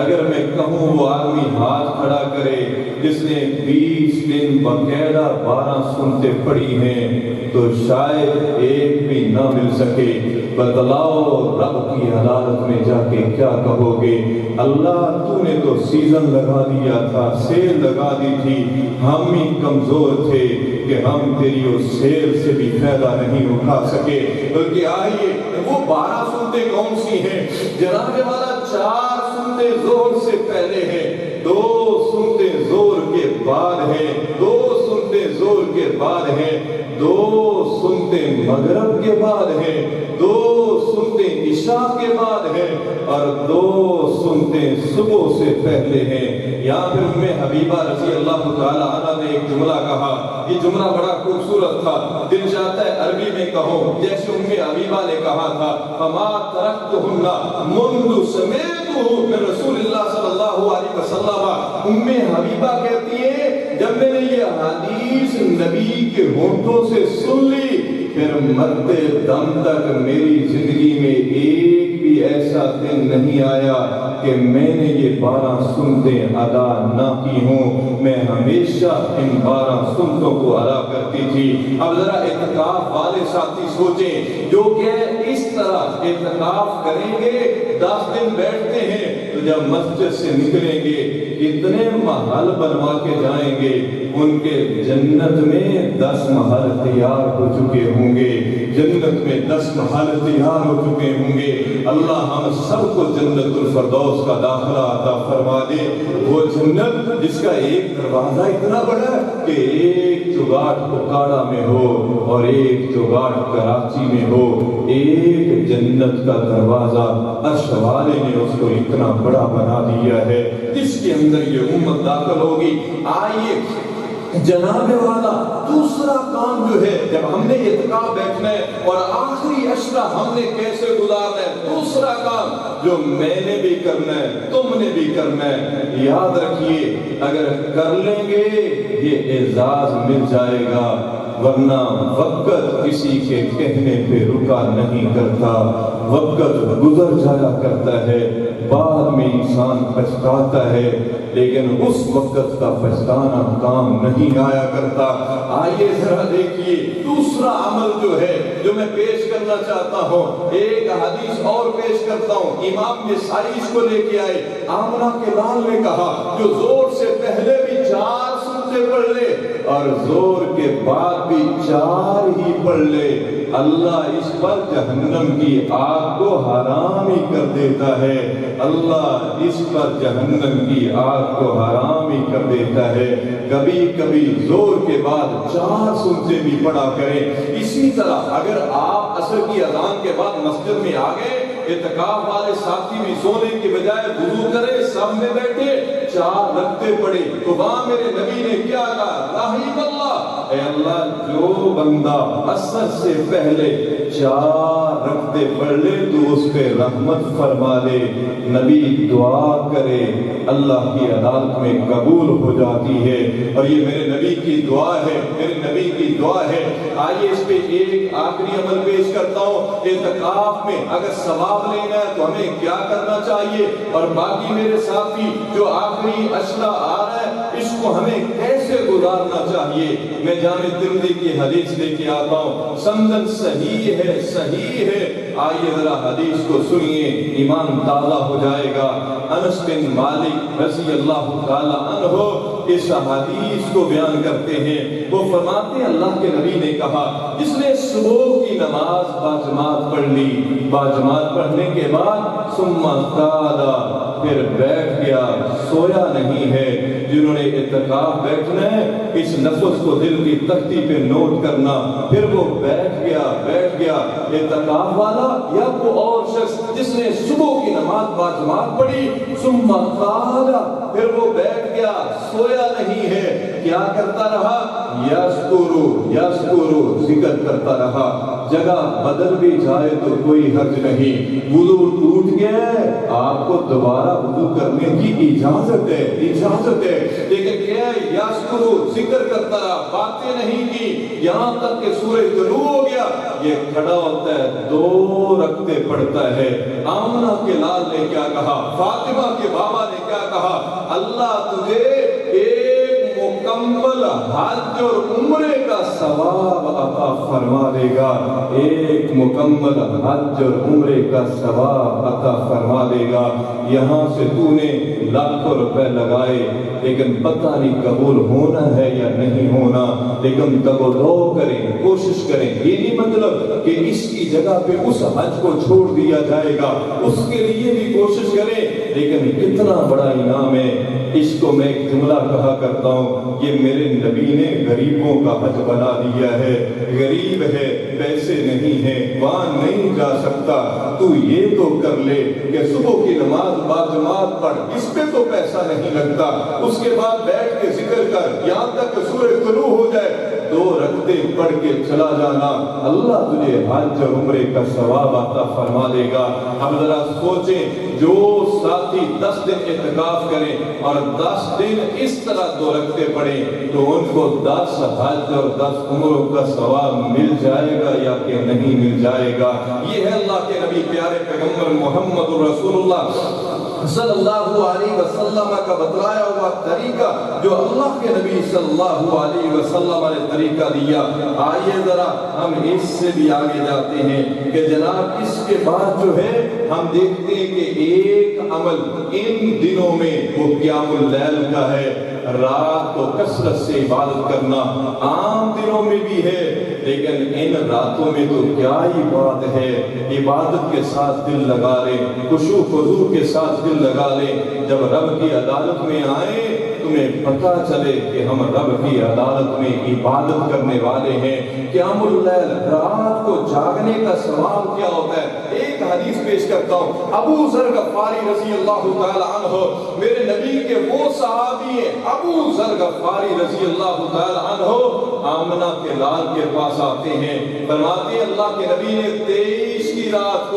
اگر میں کہوں وہ آدمی ہاتھ کھڑا کرے جس نے 20 دن باقاعدہ 12 سنتے پڑھی ہیں، تو شاید ایک بھی نہ مل سکے۔ بتلاؤ رب کی عدالت میں جا کے کیا کہو گے؟ اللہ تو نے تو سیزن لگا دیا تھا، سیل لگا دی تھی، ہم ہی کمزور تھے کہ ہم تیری اس سیل سے بھی فائدہ نہیں اٹھا سکے۔ بلکہ آئیے وہ 12 سنتے کون سی ہیں؟ جناب والا 4 سنتے زور سے پہلے ہیں، 2 سنتے زور کے بعد ہیں، 2 سنتے زور کے بعد ہیں، 2 سنتے مغرب کے بعد ہیں، 2 سنتے عشاء کے بعد ہیں، اور 2 سنتے صبح سے پہلے ہیں۔ یہاں پھر ام حبیبہ رضی اللہ تعالی عنہ نے ایک جملہ کہا، یہ جملہ بڑا خوبصورت تھا، دل چاہتا ہے عربی میں کہوں جیسے ام حبیبہ نے کہا تھا، فما ترکتہن منذ سمعتہ من رسول اللہ صلی اللہ علیہ وسلم۔ ام حبیبہ کہتی ہے جب میں نے یہ حدیث نبی کے ہونٹوں سے سن لی، پھر مرتے دم تک میری زندگی میں ایک بھی ایسا دن نہیں آیا کہ میں نے یہ 12 سنتیں ادا نہ کی ہوں، میں ہمیشہ ان 12 سنتوں کو ادا کرتی تھی۔ اب ذرا اعتکاف والے ساتھی سوچیں جو کہ اس طرح اعتکاف کریں گے، 10 دن بیٹھتے ہیں تو جب مسجد سے نکلیں گے اتنے محل بنوا کے جائیں گے، ان کے جنت میں 10 محل تیار ہو چکے ہوں گے، جنت میں 10 محل تیار ہو چکے ہوں گے۔ اللہ ہم سب کو جنت الفردوس کا داخلہ عطا فرما دے، وہ جنت جس کا ایک دروازہ اتنا بڑا ہے کہ ایک چگاٹ پکاڑا میں ہو اور ایک چگاٹ کراچی میں ہو، ایک جنت کا دروازہ عرش والے نے اس کو اتنا بڑا بنا دیا ہے جس کے اندر یہ امت داخل ہوگی۔ آئیے جناب والا دوسرا کام جو ہے، جب ہم نے اعتکاف بیٹھنا ہے اور آخری عشرہ ہم نے کیسے گزارنا ہے، دوسرا کام جو میں نے بھی کرنا ہے تم نے بھی کرنا ہے، یاد رکھیے اگر کر لیں گے یہ اعزاز مل جائے گا، ورنہ وقت کسی کے کہنے پہ رکا نہیں کرتا، وقت گزر جایا کرتا ہے، بعد میں انسان پچھتاتا ہے، لیکن اس وقت کا پچھتانا کام نہیں آیا کرتا۔ آئیے ذرا دیکھیے دوسرا عمل جو ہے جو میں پیش کرنا چاہتا ہوں، ایک حدیث اور پیش کرتا ہوں، امام نسائی اس کو لے کے آئے، آمنہ کے لال نے کہا جو زور سے پہلے بھی 4 سنتے پڑھ لے اور زور کے بعد بھی 4 ہی پڑھ لے، اللہ اس پر جہنم کی آگ کو حرام ہی کر دیتا ہے، اللہ اس پر جہنم کی آگ کو حرام ہی کر دیتا ہے۔ کبھی کبھی زور کے بعد 4 سنتے بھی پڑھا کریں۔ اسی طرح اگر آپ عصر کی اذان کے بعد مسجد میں آ گئے، اعتکاف والے ساتھی بھی سونے کی بجائے وضو کرے، سب میں بیٹھے 4 رکعتیں پڑھے، تو وہاں میرے نبی نے کیا کہا، رحیم اللہ، اے اللہ جو بندہ عصر سے پہلے 4 رکعتیں پڑھ لے تو اس پہ رحمت فرما دے۔ نبی دعا کرے اللہ کی عدالت میں قبول ہو جاتی ہے، اور یہ میرے نبی کی دعا ہے، میرے نبی کی دعا ہے۔ آئیے اس پہ ایک آخری عمل پیش کرتا ہوں، اعتکاف میں اگر ثواب لینا ہے تو ہمیں کیا کرنا چاہیے، اور باقی میرے ساتھی جو آخری عشرہ آ رہا ہے اس کو ہمیں کیسے گزارنا چاہیے. میں جامع ترمذی کی حدیث لے کے آتا ہوں, سندن صحیح ہے, صحیح ہے. آئیے ذرا حدیث کو سنیے, ایمان تازہ ہو جائے گا. انس بن مالک رضی اللہ تعالی عنہ اس حدیث کو بیان کرتے ہیں. وہ فرماتے ہیں اللہ کے نبی نے کہا, جس نے صبح کی نماز باجماعت پڑھ لی, باجماعت پڑھنے کے بعد ثم قعد, پھر بیٹھ گیا, سویا نہیں ہے. جنہوں نے اعتکاف بیٹھنا ہے, اس لفظ کو دل کی تختی پہ نوٹ کرنا. پھر وہ بیٹھ گیا اعتکاف والا یا کوئی اور شخص جس نے صبح کی نماز باجماعت پڑھی, ثم قعد, پھر وہ بیٹھ گیا, سویا نہیں ہے, کیا کرتا رہا, یذکر, ذکر کرتا رہا. جگہ بدل بھی جائے تو کوئی حرج نہیں. وضو ٹوٹ گیا ہے, آپ کو دوبارہ وضو کرنے کی اجازت ہے, لیکن کیا ہے, یذکر, ذکر کرتا رہا, باتیں نہیں کی یہاں تک کہ سورج طلوع ہو گیا. یہ کھڑا ہوتا ہے, 2 رکعتیں پڑھتا ہے. آمنہ کے لال نے کیا کہا, فاطمہ کے بابا نے کیا کہا, اللہ تجھے ایک مکمل حج اور عمرے کا ثواب عطا فرما دے گا, ایک مکمل حج اور عمرے کا ثواب عطا فرما دے گا. یہاں سے تو نے لاکھوں روپے لگائے, لیکن پتہ نہیں قبول ہونا ہے یا نہیں ہونا, لیکن تبرع کریں, کوشش کریں. یہ نہیں مطلب کہ اس کی جگہ پہ اس حج کو چھوڑ دیا جائے گا, اس کے لیے بھی کوشش کریں. لیکن کتنا بڑا انعام ہے. اس کو میں ایک جملہ کہا کرتا ہوں, یہ میرے نبی نے غریبوں کا حج بنا دیا ہے. غریب ہے, پیسے نہیں ہیں, وہاں نہیں جا سکتا, تو یہ تو کر لے کہ صبح کی نماز باجماعت پڑھ, اس پہ تو پیسہ نہیں لگتا. اس کے بعد بیٹھ کے ذکر کر یہاں تک کہ سورج طلوع ہو جائے, 2 رکعتیں پڑھ کے چلا جانا, اللہ تجھے حج اور عمرے کا ثواب عطا فرما دے گا. اب ذرا سوچیں, جو ساتھی 10 دن اعتکاف کریں اور 10 دن اس طرح 2 رکعتیں پڑھیں, تو ان کو 10 حج اور 10 عمروں کا ثواب مل جائے گا یا کہ نہیں مل جائے گا. یہ ہے اللہ کے نبی پیارے پیغمبر محمد رسول اللہ صلی اللہ علیہ وسلم کا بتلایا ہوا طریقہ, جو اللہ کے نبی صلی اللہ علیہ وسلم نے طریقہ دیا. آئیے ذرا ہم اس سے بھی آگے جاتے ہیں کہ جناب اس کے بعد جو ہے ہم دیکھتے ہیں کہ ایک عمل ان دنوں میں وہ قیام اللیل کا ہے. رات کو کثرت سے عبادت کرنا عام دنوں میں بھی ہے, لیکن ان راتوں میں تو کیا ہی بات ہے. عبادت کے ساتھ دل لگا لیں, خشوع خضوع کے ساتھ دل لگا لیں. جب رب کی عدالت میں آئیں تمہیں پتہ چلے کہ ہم رب کی عدالت میں عبادت کرنے والے ہیں. قیام اللیل, رات کو جاگنے کا ثواب کیا ہوتا ہے. ایک حدیث پیش کرتا ہوں, ابو ذر غفاری رضی اللہ تعالی عنہ, میرے نبی کے وہ صحابی ہیں, ابو ذر غفاری رضی اللہ تعالی عنہ آمنہ کے لال کے پاس آتے ہیں, فرماتے ہیں اللہ کے نبی نے 23 کی رات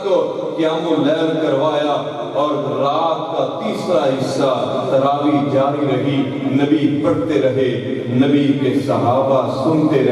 کو قیام اللیل کروایا, اور رات کا تیسرا حصہ تراویح جاری رہی. نبی پڑھتے رہے, نبی کے صحابہ سنتے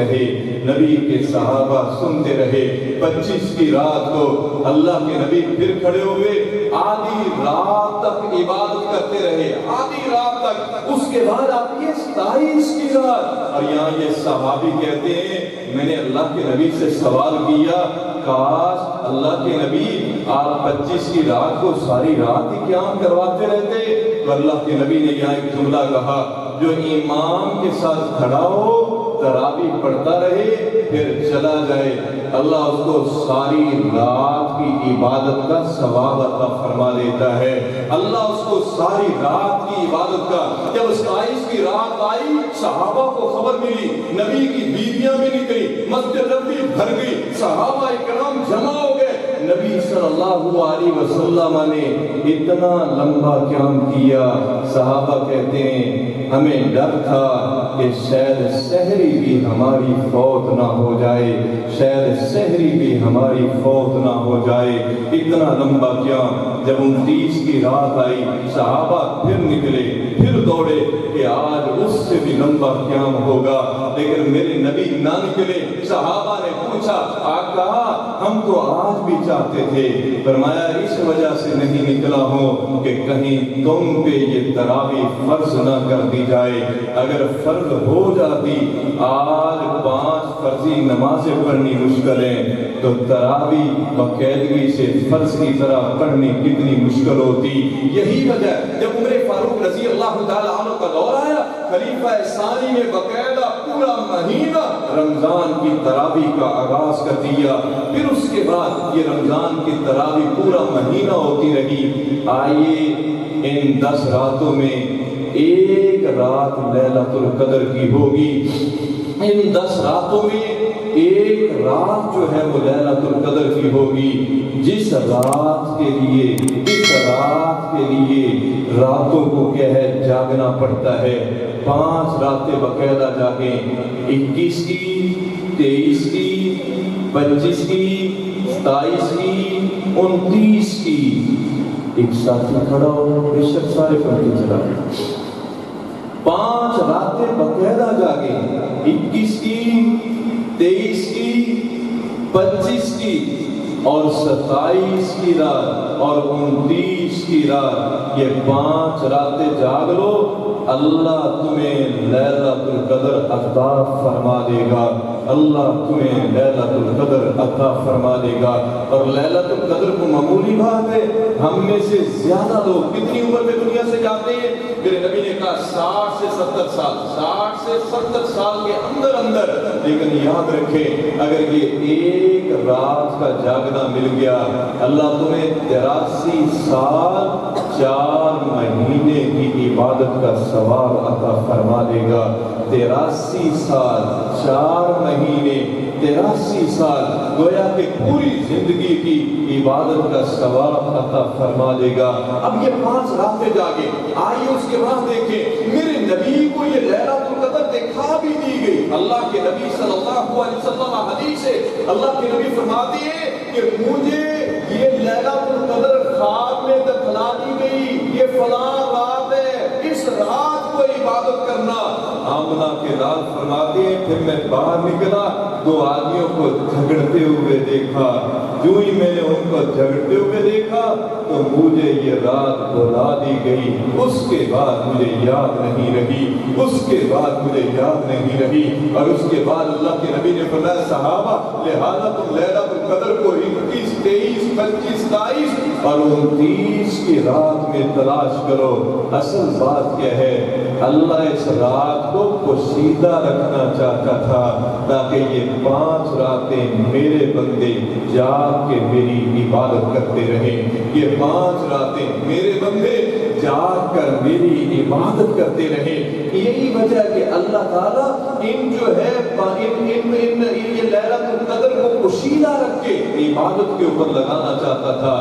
رہے, 25 کی رات کو اللہ کے نبی پھر کھڑے ہوئے, آدھی رات تک عبادت کرتے رہے, آدھی رات تک. اس کے بعد آپ یہ 27 کی رات, اور یہاں یہ صحابی کہتے ہیں میں نے اللہ کے نبی سے سوال کیا, کاش اللہ کے نبی آپ 25 کی رات کو ساری رات ہی قیام کرواتے رہتے. تو اللہ کے نبی نے یہاں ایک جملہ کہا, جو امام کے ساتھ کھڑا ہو تراویح پڑھتا رہے پھر چلا جائے, اللہ اس کو ساری رات کی عبادت کا ثواب عطا فرما دیتا ہے. اللہ اس کو ساری رات کی عبادت کا. جب 27 کی رات آئی, صحابہ کو خبر ملی, نبی کی بیویاں بھی نکلی, مسجد نبوی بھر گئی, صحابہ کرام جمع ہو گئے. نبی صلی اللہ علیہ وسلم نے اتنا لمبا قیام کیا, صحابہ کہتے ہیں ہمیں ڈر تھا کہ شاید سحری بھی ہماری فوت نہ ہو جائے, اتنا لمبا قیام. جب 29 کی رات آئی, صحابہ پھر نکلے, پھر دوڑے کہ آج اس سے بھی لمبا قیام ہوگا، لیکن میرے نبی نہ نکلے۔ صحابہ نے پوچھا آقا ہم تو آج بھی چاہتے تھے، فرمایا اس وجہ سے نہیں نکلا ہوں کہ کہیں تم پہ یہ تراویح فرض نہ کر دی جائے، اگر فرض ہو جاتی آج 5 فرضی نمازیں پڑھنی مشکل ہیں، تو تراویح باقاعدگی سے فرض کی طرح پڑھنی کتنی مشکل ہوتی۔ یہی وجہ جب عمر فاروق رضی اللہ تعالیٰ عنہ کا دور آیا، خلیفہ ثانی نے باقاعدہ پورا مہینہ رمضان کی تراویح کا آغاز کر دیا، پھر اس کے بعد یہ رمضان کی تراویح پورا مہینہ ہوتی رہی۔ آئیے ان 10 راتوں میں ایک رات لیلۃ القدر کی ہوگی، ان 10 راتوں میں ایک رات جو ہے وہ لیلۃ القدر کی ہوگی۔ جس رات کے لیے راتوں کو کیا ہے جاگنا پڑتا ہے، 5 راتیں باقاعدہ جاگیں، 21 کی، 23 کی، 25 کی، 27 کی، 29 کی۔ ایک ساتھ کھڑا ہو، بے شک سارے پڑھ کے چلا گیا۔ 5 راتیں باقاعدہ جاگیں، 21 کی، 23 کی، 25 کی اور 27 کی رات اور 29 کی رات، یہ 5 راتیں جاگ لو، اللہ تمہیں لیلۃ القدر عطا فرما دے گا، اللہ تمہیں لیلۃ القدر عطا فرما دے گا۔ اور لیلۃ القدر کو معمولی بات ہے، ہم میں سے زیادہ لوگ کتنی عمر میں دنیا سے جاتے ہیں؟ میرے نبی نے کہا 60 سے 70 سال، 60 سے 70 سال کے اندر۔ لیکن یاد رکھیں اگر یہ ایک رات کا جاگنا مل گیا، اللہ تمہیں 83 سال 4 مہینے کی عبادت کا ثواب عطا فرما دے گا۔ 83 سال 4 مہینے، 83 سال گویا کہ پوری زندگی کی عبادت کا ثواب عطا فرما دے گا۔ اب یہ 5 راتیں جاگے، آئیے اس کے بعد دیکھیں میرے نبی کو یہ لیلۃ القدر دکھا بھی دی گئی۔ اللہ کے نبی صلی اللہ علیہ وسلم حدیث ہے، اللہ کے نبی فرماتے ہیں کہ مجھے یہ لیلۃ القدر خواب میں دکھلا دی گئی، یہ فلاں رات ہے، اس رات کو عبادت کرنا۔ آمنہ کے لال فرماتے ہیں پھر میں باہر نکلا، 2 آدمیوں کو جھگڑتے ہوئے دیکھا، جو ہی میں نے ان کو جھگڑتے ہوئے دیکھا تو مجھے یہ رات بھلا دی گئی، اس کے بعد مجھے یاد نہیں رہی، اس کے بعد مجھے یاد نہیں رہی۔ اور اس کے بعد اللہ کے نبی نے فرمایا صحابہ لہذا تم لیلۃ القدر کو 21، 23، 25، 27 اور 29 کی رات میں تلاش کرو۔ اصل بات کیا ہے، اللہ اس رات کو پوشیدہ رکھنا چاہتا تھا تاکہ یہ 5 راتیں میرے بندے جاگ کے میری عبادت کرتے رہیں، یہ 5 راتیں میرے بندے جاگ کر میری عبادت کرتے رہیں۔ یہی وجہ کہ اللہ تعالیٰ ان جو ہے یہ لیلۃ القدر کو پوشیدہ رکھ کے عبادت کے اوپر لگانا چاہتا تھا۔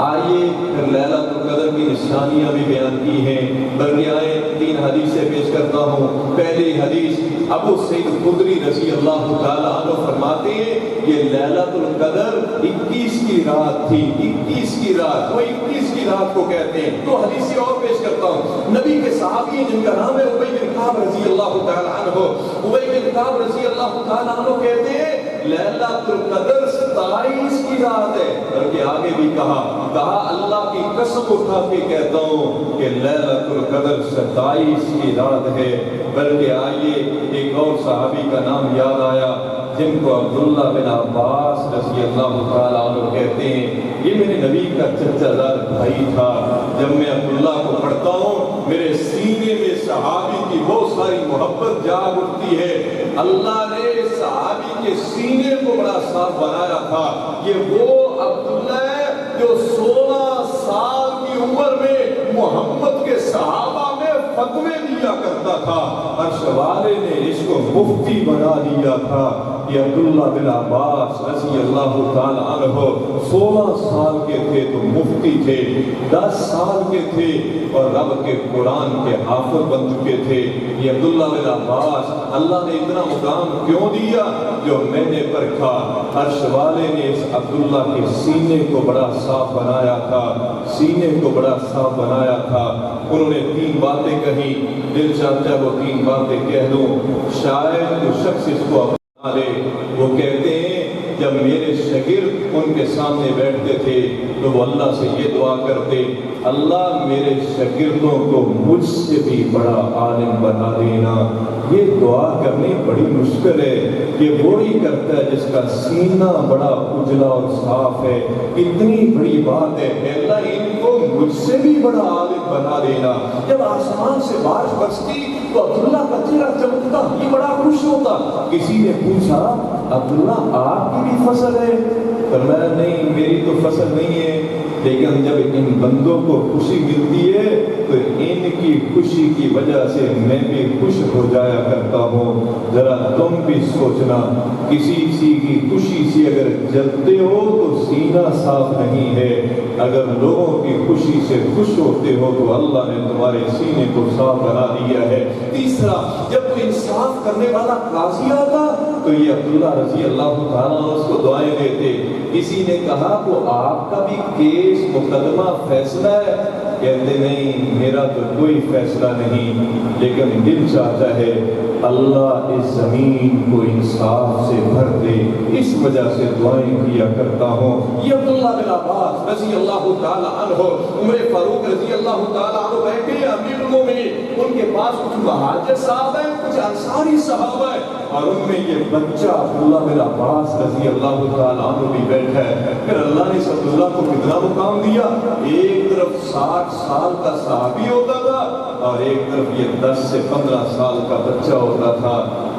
آئیے پھر لیلۃ القدر کی نشانیاں بھی بیان کی ہیں، بلکہ آئے 3 حدیثیں پیش کرتا ہوں۔ پہلی حدیث ابو سعید خدری رضی اللہ تعالیٰ عنہ فرماتے ہیں یہ لیلۃ القدر 21 کی رات تھی، 21 کی رات، وہ 21 کی رات کو کہتے ہیں۔ 2 حدیثیں اور پیش کرتا ہوں۔ نبی کے صحابی جن کا نام ہے ابی بن کعب رضی اللہ تعالیٰ عنہ، ابی بن کعب رضی اللہ تعالیٰ عنہ کہتے ہیں لیلۃ القدر 27 کی رات ہے، بلکہ آگے بھی کہا اللہ کی قسم اٹھا کے کہتا ہوں کہ لیلۃ القدر 27 کی رات ہے۔ بلکہ آئیے ایک اور صحابی کا نام یاد آیا جن کو عبداللہ بن عباس رضی اللہ تعالیٰ عنہ کہتے ہیں، یہ میرے نبی کا چچا زاد بھائی تھا۔ جب میں عبداللہ کو پڑھتا ہوں میرے سینے میں صحابی کی بہت ساری محبت جاگ اٹھتی ہے۔ اللہ نے صحابی کے سینے کو بڑا صاف بنایا تھا۔ یہ وہ عبداللہ ہے جو 16 سال کی عمر میں محمد کے صحابہ میں فتوے دیا کرتا تھا، عرش والے نے اس کو مفتی بنا دیا تھا۔ یہ عبداللہ بن عباس رضی اللہ تعالی عنہ 16 سال کے تھے تو مفتی تھے، 10 سال کے تھے اور رب کے قرآن کے حافظ بن چکے تھے۔ یہ عبداللہ بن عباس اللہ نے اتنا مقام کیوں دیا؟ جو میں نے پرکھا، عرش والے نے اس عبداللہ کے سینے کو بڑا صاف بنایا تھا، سینے کو بڑا صاف بنایا تھا۔ انہوں نے 3 باتیں کہی، دل چاہتا ہے وہ 3 باتیں کہہ دوں، شاید جو شخص اس کو اپنا لے۔ وہ کہتے ہیں جب میرے شاگرد ان کے سامنے بیٹھتے تھے تو وہ اللہ سے یہ دعا کرتے، اللہ میرے شاگردوں کو مجھ سے بھی بڑا عالم بنا دینا۔ یہ دعا کرنی بڑی مشکل ہے، یہ وہی کرتا ہے جس کا سینہ بڑا اجلا اور صاف ہے۔ اتنی بڑی بات ہے کہ اللہ ان کو مجھ سے بھی بڑا عالم بنا دینا۔ جب آسمان سے بارش برستی تو عبداللہ کا چہرہ چمکتا، یہ بڑا خوش ہوتا۔ کسی نے پوچھا عبداللہ آپ کی بھی فصل ہے؟ فرمایا نہیں میری تو فصل نہیں ہے، لیکن جب ان بندوں کو خوشی ملتی ہے تو ان کی خوشی کی وجہ سے میں بھی خوش ہو جایا کرتا ہوں۔ ذرا تم بھی سوچنا، کسی چیز کی خوشی سے اگر جلتے ہو تو سینہ صاف نہیں ہے، اگر لوگوں کی خوشی سے خوش ہوتے ہو تو اللہ نے تمہارے سینے کو صاف بنا دیا ہے۔ تیسرا، جب کوئی انصاف کرنے والا قاضی آتا تو یہ عبداللہ رضی اللہ تعالیٰ اس کو دعائیں دیتے۔ کسی نے کہا وہ آپ کا بھی کیس مقدمہ فیصلہ ہے؟ کہتے نہیں میرا تو کوئی فیصلہ نہیں، لیکن دل چاہتا ہے اللہ اس زمین کو انصاف سے بھر دے، اس وجہ سے دعائیں کیا کرتا ہوں۔ یہ عبداللہ بن عباس رضی اللہ تعالی عنہ، عمر فاروق رضی اللہ تعالی عنہ بیٹھے امیر المومنین، ان کے پاس کچھ مہاجر صاحب ہیں، کچھ انصاری صحابہ ہیں، اور ان میں یہ بچہ عبداللہ بن عباس رضی اللہ تعالی عنہ بھی بیٹھا ہے۔ پھر اللہ نے اس عبداللہ کو کتنا مقام دیا، ایک طرف 60 سال کا صحابی ہوتا تھا اور ایک طرف یہ 10 سے 15 سال کا بچہ ہوتا تھا،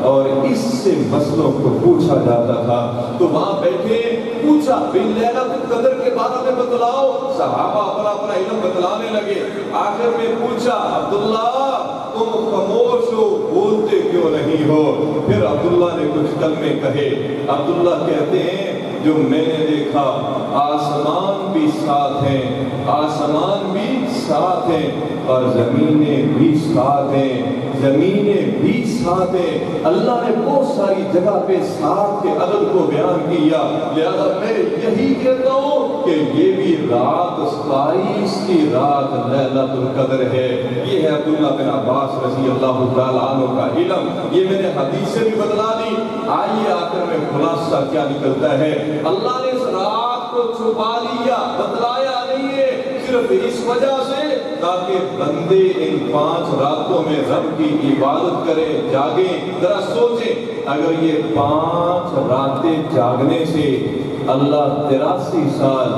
اور اس سے مسئلوں کو پوچھا جاتا تھا۔ تو وہاں بیٹھے پوچھا لیلۃ القدر کے بارے میں بتلاؤ، صحابہ اپنا اپنا علم بتلانے لگے۔ آخر میں پوچھا عبداللہ تم خاموش ہو، بولتے کیوں نہیں ہو؟ پھر عبداللہ نے کچھ کلمے کہے۔ عبداللہ کہتے ہیں جو میں نے دیکھا آسمان بھی ساتھ ہیں، آسمان بھی ساتھ ہیں اور زمینیں بھی ساتھ ہیں، زمینیں بھی ساتھ ہیں۔ اللہ نے بہت ساری جگہ پہ ساتھ کے عدد کو بیان کیا، لہذا میں یہی کہتا ہوں کہ یہ بھی رات 27 کی رات لیلۃ القدر ہے۔ یہ ہے عبداللہ بن عباس رضی اللہ تعالیٰ عنہ کا علم، یہ میں نے حدیث سے بھی بتلا دی۔ آئیے آخر میں خلاصہ کیا نکلتا ہے، اللہ نے اس رات کو چھپا لیا، بتلایا نہیں ہے صرف اس وجہ سے تاکہ بندے ان 5 راتوں میں رب کی عبادت کریں، جاگیں۔ ذرا سوچیں اگر یہ 5 راتیں جاگنے سے اللہ 83 سال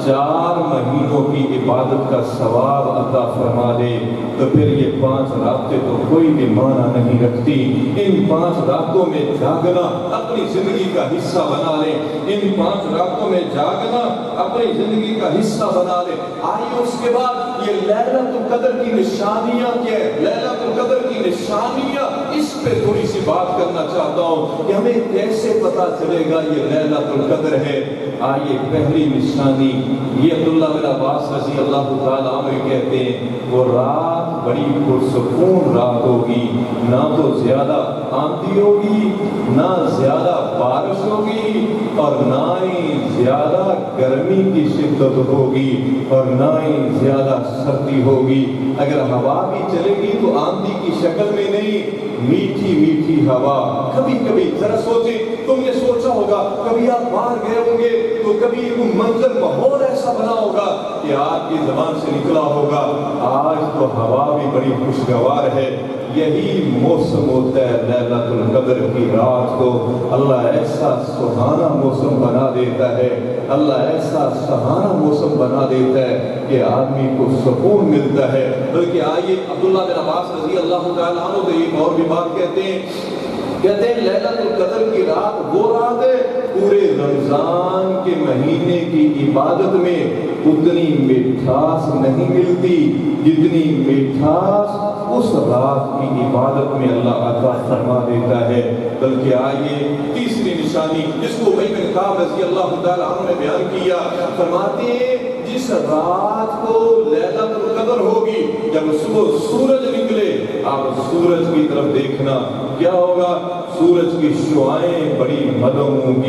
4 مہینوں کی عبادت کا ثواب عطا فرما دے تو پھر یہ 5 راتیں تو کوئی بھی معنی نہیں رکھتی۔ ان 5 راتوں میں جاگنا اپنی زندگی کا حصہ بنا لیں، ان 5 راتوں میں جاگنا اپنی زندگی کا حصہ بنا لیں۔ آئیے اس کے بعد یہ لیلۃ القدر کی نشانیاں کیا ہے، لیلۃ القدر کی نشانیاں، اس پہ تھوڑی سی بات کرنا چاہتا ہوں کہ ہمیں کیسے پتا چلے گا یہ لیلۃ القدر ہے۔ آئیے پہلی نشانی، یہ عبداللہ بن عباس رضی اللہ تعالیٰ عنہ کہتے ہیں وہ رات بڑی پرسکون رات ہوگی، نہ تو زیادہ آندھی ہوگی، نہ زیادہ بارش ہوگی، اور نہ ہی زیادہ گرمی کی شدت ہوگی، اور نہ ہی زیادہ سردی ہوگی۔ اگر ہوا بھی چلے گی تو آندھی کی شکل میں نہیں، میٹھی میٹھی ہوا۔ کبھی کبھی ذرا سوچیں، تم نے سوچا ہوگا کبھی آپ باہر گئے ہوں گے تو کبھی وہ منظر ماحول ایسا بنا ہوگا کہ آپ کی زبان سے نکلا ہوگا آج تو ہوا بھی بڑی خوشگوار ہے۔ یہی موسم ہوتا ہے لیلۃ القدر کی رات کو، اللہ ایسا سہانا موسم بنا دیتا ہے، اللہ ایسا سہانا موسم بنا دیتا ہے کہ آدمی کو سکون ملتا ہے۔ بلکہ آئیے عبداللہ بن عباس رضی اللہ تعالیٰ عنہ تو ایک اور بھی بات کہتے ہیں لیلۃ القدر کی رات وہ رات ہے پورے رمضان کے مہینے کی عبادت میں اتنی مٹھاس نہیں ملتی جتنی مٹھاس اس رات کی عبادت میں اللہ عطا فرما دیتا ہے۔ بلکہ آئیے تیسری نشانی جس کو ابی بن کعب رضی اللہ تعالیٰ عنہ نے بیان کیا، فرماتے ہیں جس رات کو لیلۃ القدر ہوگی، جب صبح سورج نکلے آپ سورج کی طرف دیکھنا، کیا ہوگا؟ سورج کی شعائیں بڑی مدم ہوں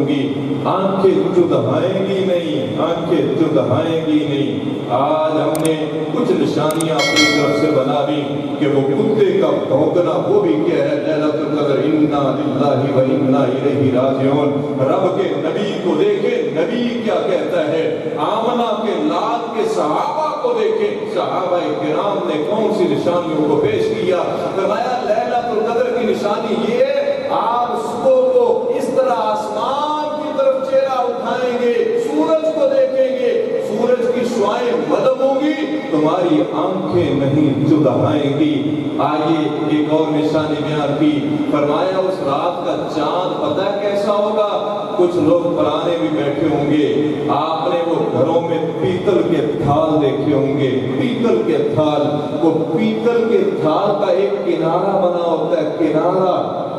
گی، آنکھیں چدھائیں گی نہیں، آنکھیں چدھائیں گی نہیں۔ آج ہم نے کچھ نشانیاں اپنی طرف سے بنا لی کہ وہ کتے کا بھونکنا وہ بھی کیا ہے؟ لیلۃ القدر، انا للہ و انا الیہ راجعون۔ رب کے نبی کو دیکھیں، نبی کیا کہتا ہے؟ آمنہ کے لال کے صحابہ کو دیکھیں، صحابہ کرام نے کون سی نشانیوں کو پیش کیا؟ فرمایا لیلۃ القدر کی نشانی یہ، آپ صبح کو اس طرح آسمان کی طرف چہرہ اٹھائیں گے، سورج کو دیکھیں گے، سورج کی شعائیں مدم ہوں گی، تمہاری آنکھیں نہیں چدھائیں گی۔ آئیے ایک اور نشانی بیان کی، فرمایا اس رات کا چاند پتہ کیسا ہوگا؟ کچھ لوگ پرانے بھی بیٹھے ہوں گے، آپ نے وہ گھروں میں پیتل کے تھال دیکھے ہوں گے، پیتل کے تھال، وہ پیتل کے تھال کا ایک کنارہ بنا ہوتا ہے،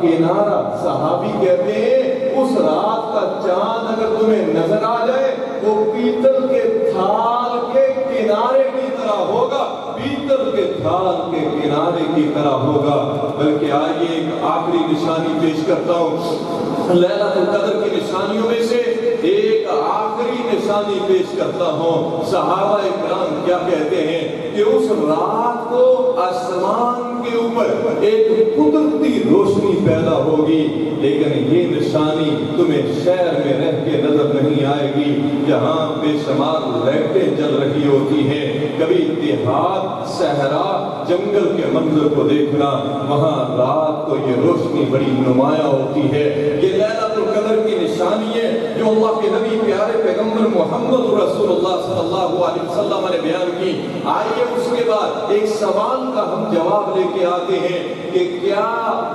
کنارہ صحابی کہتے ہیں اس رات کا چاند اگر تمہیں نظر آ جائے وہ پیتل کے تھال کے کنارے کی طرح ہوگا، پیتل کے تھال کے کنارے کی طرح ہوگا۔ بلکہ آئیے ایک آخری نشانی پیش کرتا ہوں، لیلۃ القدر کی نشانیوں میں سے ایک آخری نشانی پیش کرتا ہوں۔ صحابہ اکرام کیا کہتے ہیں کہ اس رات کو آسمان کے اوپر ایک قدرتی روشنی پیدا ہوگی، لیکن یہ نشانی تمہیں شہر میں رہ کے نظر نہیں آئے گی جہاں بے شمار لائٹیں جل رہی ہوتی ہیں۔ کبھی دیہات، صحرا، جنگل کے منظر کو دیکھنا، وہاں رات کو یہ روشنی بڑی نمایاں ہوتی ہے۔ یہ لیلۃ القدر کی نشانی ہے جو اللہ کے نبی پیارے پیغمبر محمد رسول اللہ صلی اللہ علیہ وسلم نے بیان کی۔ آئیے اس کے بعد ایک سوال کا ہم جواب لے کے آتے ہیں کہ کیا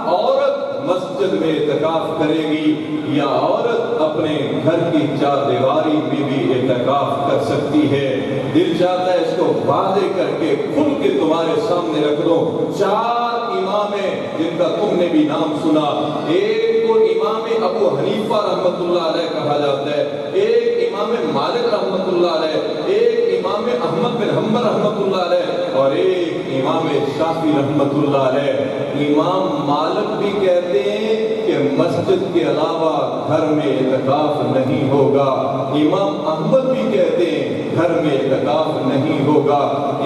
عورت مسجد میں اعتکاف کرے گی یا عورت اپنے گھر کی چار دیواری میں بھی اعتکاف کر سکتی ہے؟ دل چاہتا ہے اس کو واضح کر کے کھل کے تمہارے سامنے رکھ دو۔ چار امام ہیں جن کا تم نے بھی نام سنا، ایک کو امام ابو حنیفہ رحمۃ اللہ علیہ کہا جاتا ہے، ایک امام مالک رحمۃ اللہ علیہ، ایک امام احمد بن حنبل رحمۃ اللہ علیہ، اور ایک امام شافعی رحمۃ اللہ علیہ۔ امام مالک بھی کہتے ہیں کہ مسجد کے علاوہ گھر میں اعتکاف نہیں ہوگا، امام احمد بھی کہتے ہیں گھر میں اعتکاف نہیں ہوگا،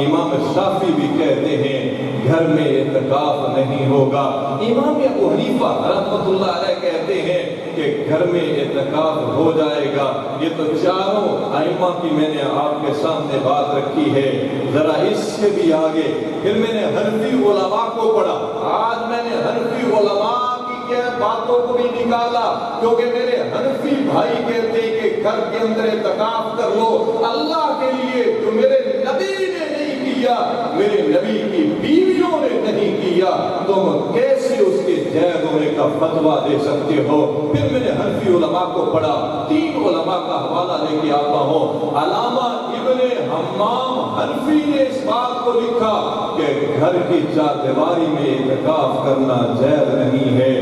امام شافعی بھی کہتے ہیں گھر میں اعتکاف نہیں ہوگا، امام ابو حنیفہ رحمۃ اللہ علیہ کہتے ہیں کہ گھر میں اعتکاف ہو جائے گا۔ یہ تو چاروں ائمہ کی میں نے آپ کے سامنے بات رکھی ہے۔ ذرا اس سے بھی آگے پھر میں نے حنفی علماء کو پڑھا، آج میں نے حنفی علماء کی باتوں کو بھی نکالا، کیونکہ میرے حنفی بھائی کہتے ہیں کہ گھر کے اندر اعتکاف کر لو اللہ کے لیے، جو میرے نبی نے نہیں کیا، میرے نبی کی بیویوں نے نہیں کیا، تم کیسے اس کے جائز ہونے کا فتویٰ دے سکتے ہو؟ پھر میں نے حنفی علماء کو پڑھا، تین علماء کا حوالہ لے کے آتا ہوں۔ علامہ ابن حمام حنفی نے اس بات کو لکھا کہ گھر کی چار دیواری میں اعتکاف کرنا جائز نہیں ہے۔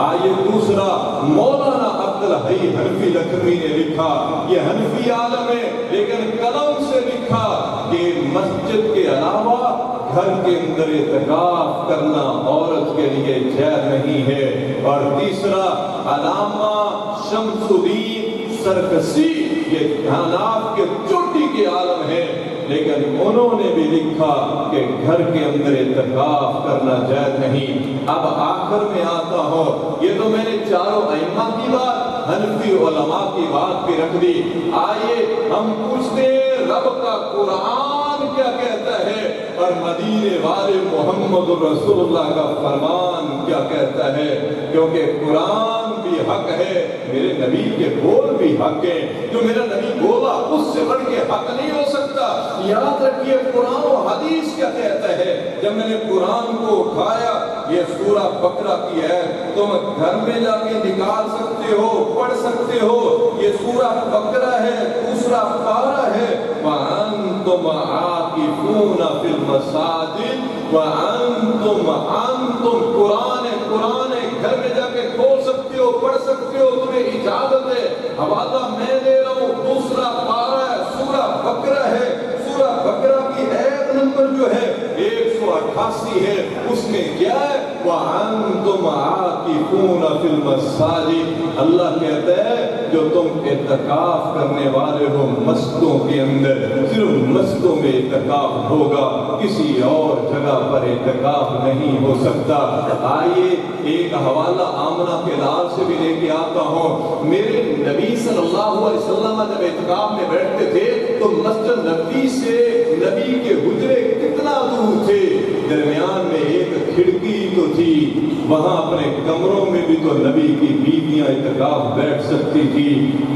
آئیے دوسرا، مولانا عبدالحی حنفی لکھنوی نے لکھا، یہ حنفی عالم ہے لیکن قلم سے لکھا کہ مسجد کے علاوہ گھر کے اندر اعتکاف کرنا عورت کے لیے جائز نہیں ہے۔ اور تیسرا، علامہ شمس الدین سرکسی، یہ حناف کے چوٹی کے عالم ہے، لیکن انہوں نے بھی لکھا کہ گھر کے اندر اعتکاف کرنا جائز نہیں۔ اب آخر میں آتا ہوں، یہ تو میں نے چاروں ائمہ کی بات، حنفی علماء کی بات بھی رکھ دی۔ آئیے ہم پوچھتے ہیں رب کا قرآن کیا کہتا ہے اور مدینے والے محمد رسول اللہ کا فرمان کیا کہتا ہے، کیونکہ قرآن بھی حق ہے، میرے نبی کے بول بھی حق ہیں، جو میرا نبی بولا اس سے بڑھ کے حق نہیں ہو سکتا۔ یاد رکھیے قرآن و حدیث کیا کہتا ہے۔ جب میں نے قرآن کو اٹھایا، یہ سورہ بقرہ کی ہے، تم گھر میں جا کے نکال سکتے ہو، پڑھ سکتے ہو، یہ سورہ بقرہ ہے، دوسرا پارہ ہے۔ وَأَنْتُمْ عَاكِفُونَ فِي الْمَسَاجِدِ وَأَنْتُمْ قرآن حوالہ میں دے رہا ہوں، دوسرا پارہ ہے، سورہ بقرہ ہے، سورہ بقرہ کی آیت نمبر جو ہے 188 ہے، اس میں کیا ہے؟ وَأَنْتُمْ عَاكِفُونَ فِي الْمَسَاجِدِ، اللہ کہتا ہے جو تم اعتکاف کرنے والے ہو مسجدوں کے اندر، صرف مسجدوں میں اعتکاف ہوگا، کسی اور جگہ پر اعتکاف نہیں ہو سکتا۔ آئیے ایک حوالہ آمنہ کے لال سے بھی لے کے آتا ہوں۔ میرے نبی صلی اللہ علیہ وسلم جب اعتکاف میں بیٹھتے تھے تو مسجد نبی سے نبی کے حجرے کتنا دور تھے؟ درمیان میں ایک کھڑکی تو تھی، وہاں اپنے کمروں میں بھی تو نبی کی بیویاں اعتکاف بیٹھ سکتی تھی،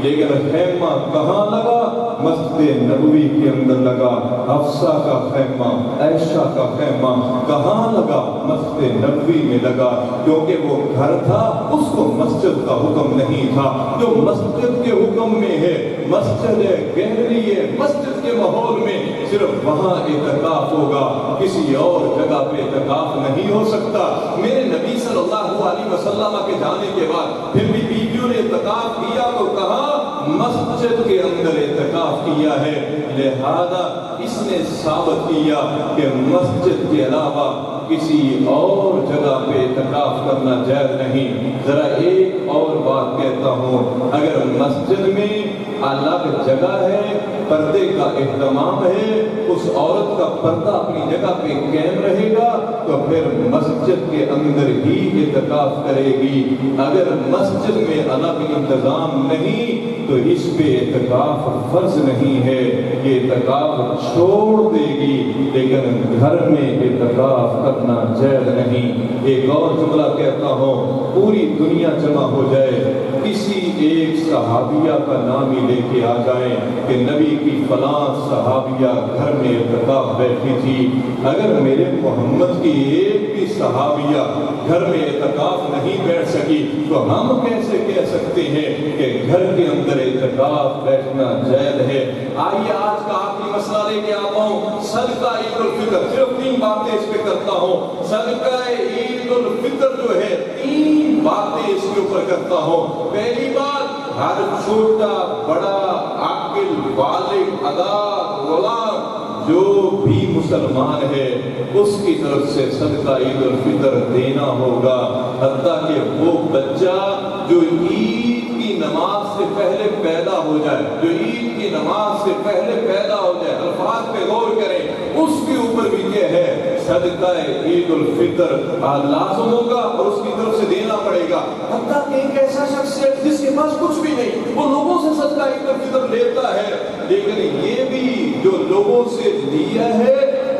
لیکن خیمہ کہاں لگا؟ مسجد نبوی کے اندر لگا۔ حفصہ کا خیمہ، عائشہ کا خیمہ کہاں لگا؟ مسجد نبوی میں لگا، کیونکہ وہ گھر تھا، اس کو مسجد کا حکم نہیں تھا۔ جو مسجد کے حکم میں ہے، مسجد ہے، گہری ہے، مسجد کے ماحول میں صرف وہاں اعتکاف ہوگا، کسی اور جگہ پہ اعتکاف نہیں ہو سکتا۔ میرے نبی صلی اللہ علیہ وسلم کے جانے کے بعد پھر بھی بیویوں نے اعتکاف کیا تو کہاں؟ مسجد کے اندر اعتکاف کیا ہے۔ لہذا اس نے ثابت کیا کہ مسجد کے علاوہ کسی اور جگہ پہ اعتکاف کرنا جائز نہیں۔ ذرا ایک اور بات کہتا ہوں، اگر مسجد میں الگ جگہ ہے، پردے کا اہتمام ہے، اس عورت کا پردہ اپنی جگہ پہ قائم رہے گا تو پھر مسجد کے اندر ہی اعتکاف کرے گی۔ اگر مسجد میں الگ انتظام نہیں تو اس پہ اعتکاف فرض نہیں ہے، یہ اعتکاف چھوڑ دے گی، لیکن گھر میں اعتکاف کرنا جائز نہیں۔ ایک اور جملہ کہتا ہوں، پوری دنیا جمع ہو جائے، کسی ایک صحابیہ کا نام ہی لے کے آ جائیں کہ نبی کی فلاں صحابیہ گھر میں اعتکاف بیٹھی تھی، اگر میرے محمد کی ایک بھی صحابیہ گھر میں اعتکاف نہیں بیٹھ سکی تو ہم کیسے کہہ سکتے ہیں کہ گھر کے اندر اعتکاف بیٹھنا جائز ہے؟ آئیے آج کا آخری مسئلہ لے کے آتا ہوں، صدقہ عید الفطر۔ صرف 3 باتیں اس پہ کرتا ہوں۔ صدقہ عید الفطر جو ہے 3 باتیں اس کے اوپر کرتا ہوں۔ پہلی بات، ہر چھوٹا بڑا عاقل بالغ ادا غلام جو بھی مسلمان ہے اس کی طرف سے صدقہ عید الفطر دینا ہوگا، حتیٰ کہ وہ بچہ جو عید کی نماز سے پہلے پیدا ہو جائے، جو عید کی نماز سے پہلے پیدا ہو جائے، الفاظ پہ غور کریں، اس کے اوپر بھی یہ ہے صدقہ عید الفطر لازم ہوگا اور اس کی طرف سے دینا پڑے گا۔ حتیٰ کہ ایک ایسا شخص ہے جس کے پاس کچھ بھی نہیں، وہ لوگوں سے صدقہ عید الفطر لیتا ہے، لیکن یہ بھی جو لوگوں سے لیا ہے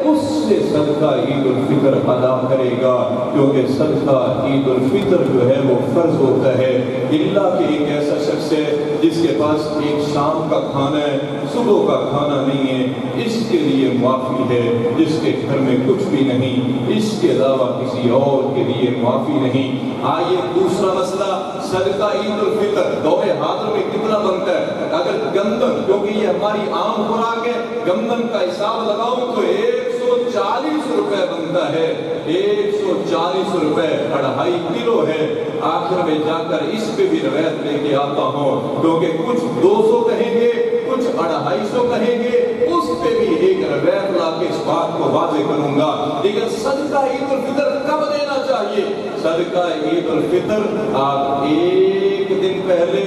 اس سے صدقہ عید الفطر ادا کرے گا، کیونکہ صدقہ عید الفطر جو ہے وہ فرض ہوتا ہے۔ اللہ کہ ایک ایسا شخص ہے جس کے پاس ایک شام کا کھانا ہے، صبح کا کھانا نہیں ہے، اس کے لیے معافی ہے۔ جس کے گھر میں کچھ بھی نہیں، اس کے علاوہ کسی اور کے لیے معافی نہیں۔ آئیے دوسرا مسئلہ، صدقہ عید الفطر دور حاضر میں کتنا بنتا ہے؟ اگر گندم، کیونکہ یہ ہماری عام خوراک ہے، گندم کا حساب لگاؤں تو 140 روپے بنتا ہے، 140 روپے 2.5 کلو ہے۔ آخر میں جا کر اس پہ بھی روایت لے کے آتا ہوں، کیونکہ کچھ 200 کہیں گے، کچھ 250 کہیں گے، اس پہ بھی ایک روایت لا کے اس بات کو واضح کروں گا۔ لیکن صدقہ عید الفطر کب دینا چاہیے؟ صدقہ عید الفطر آپ 1 دن پہلے،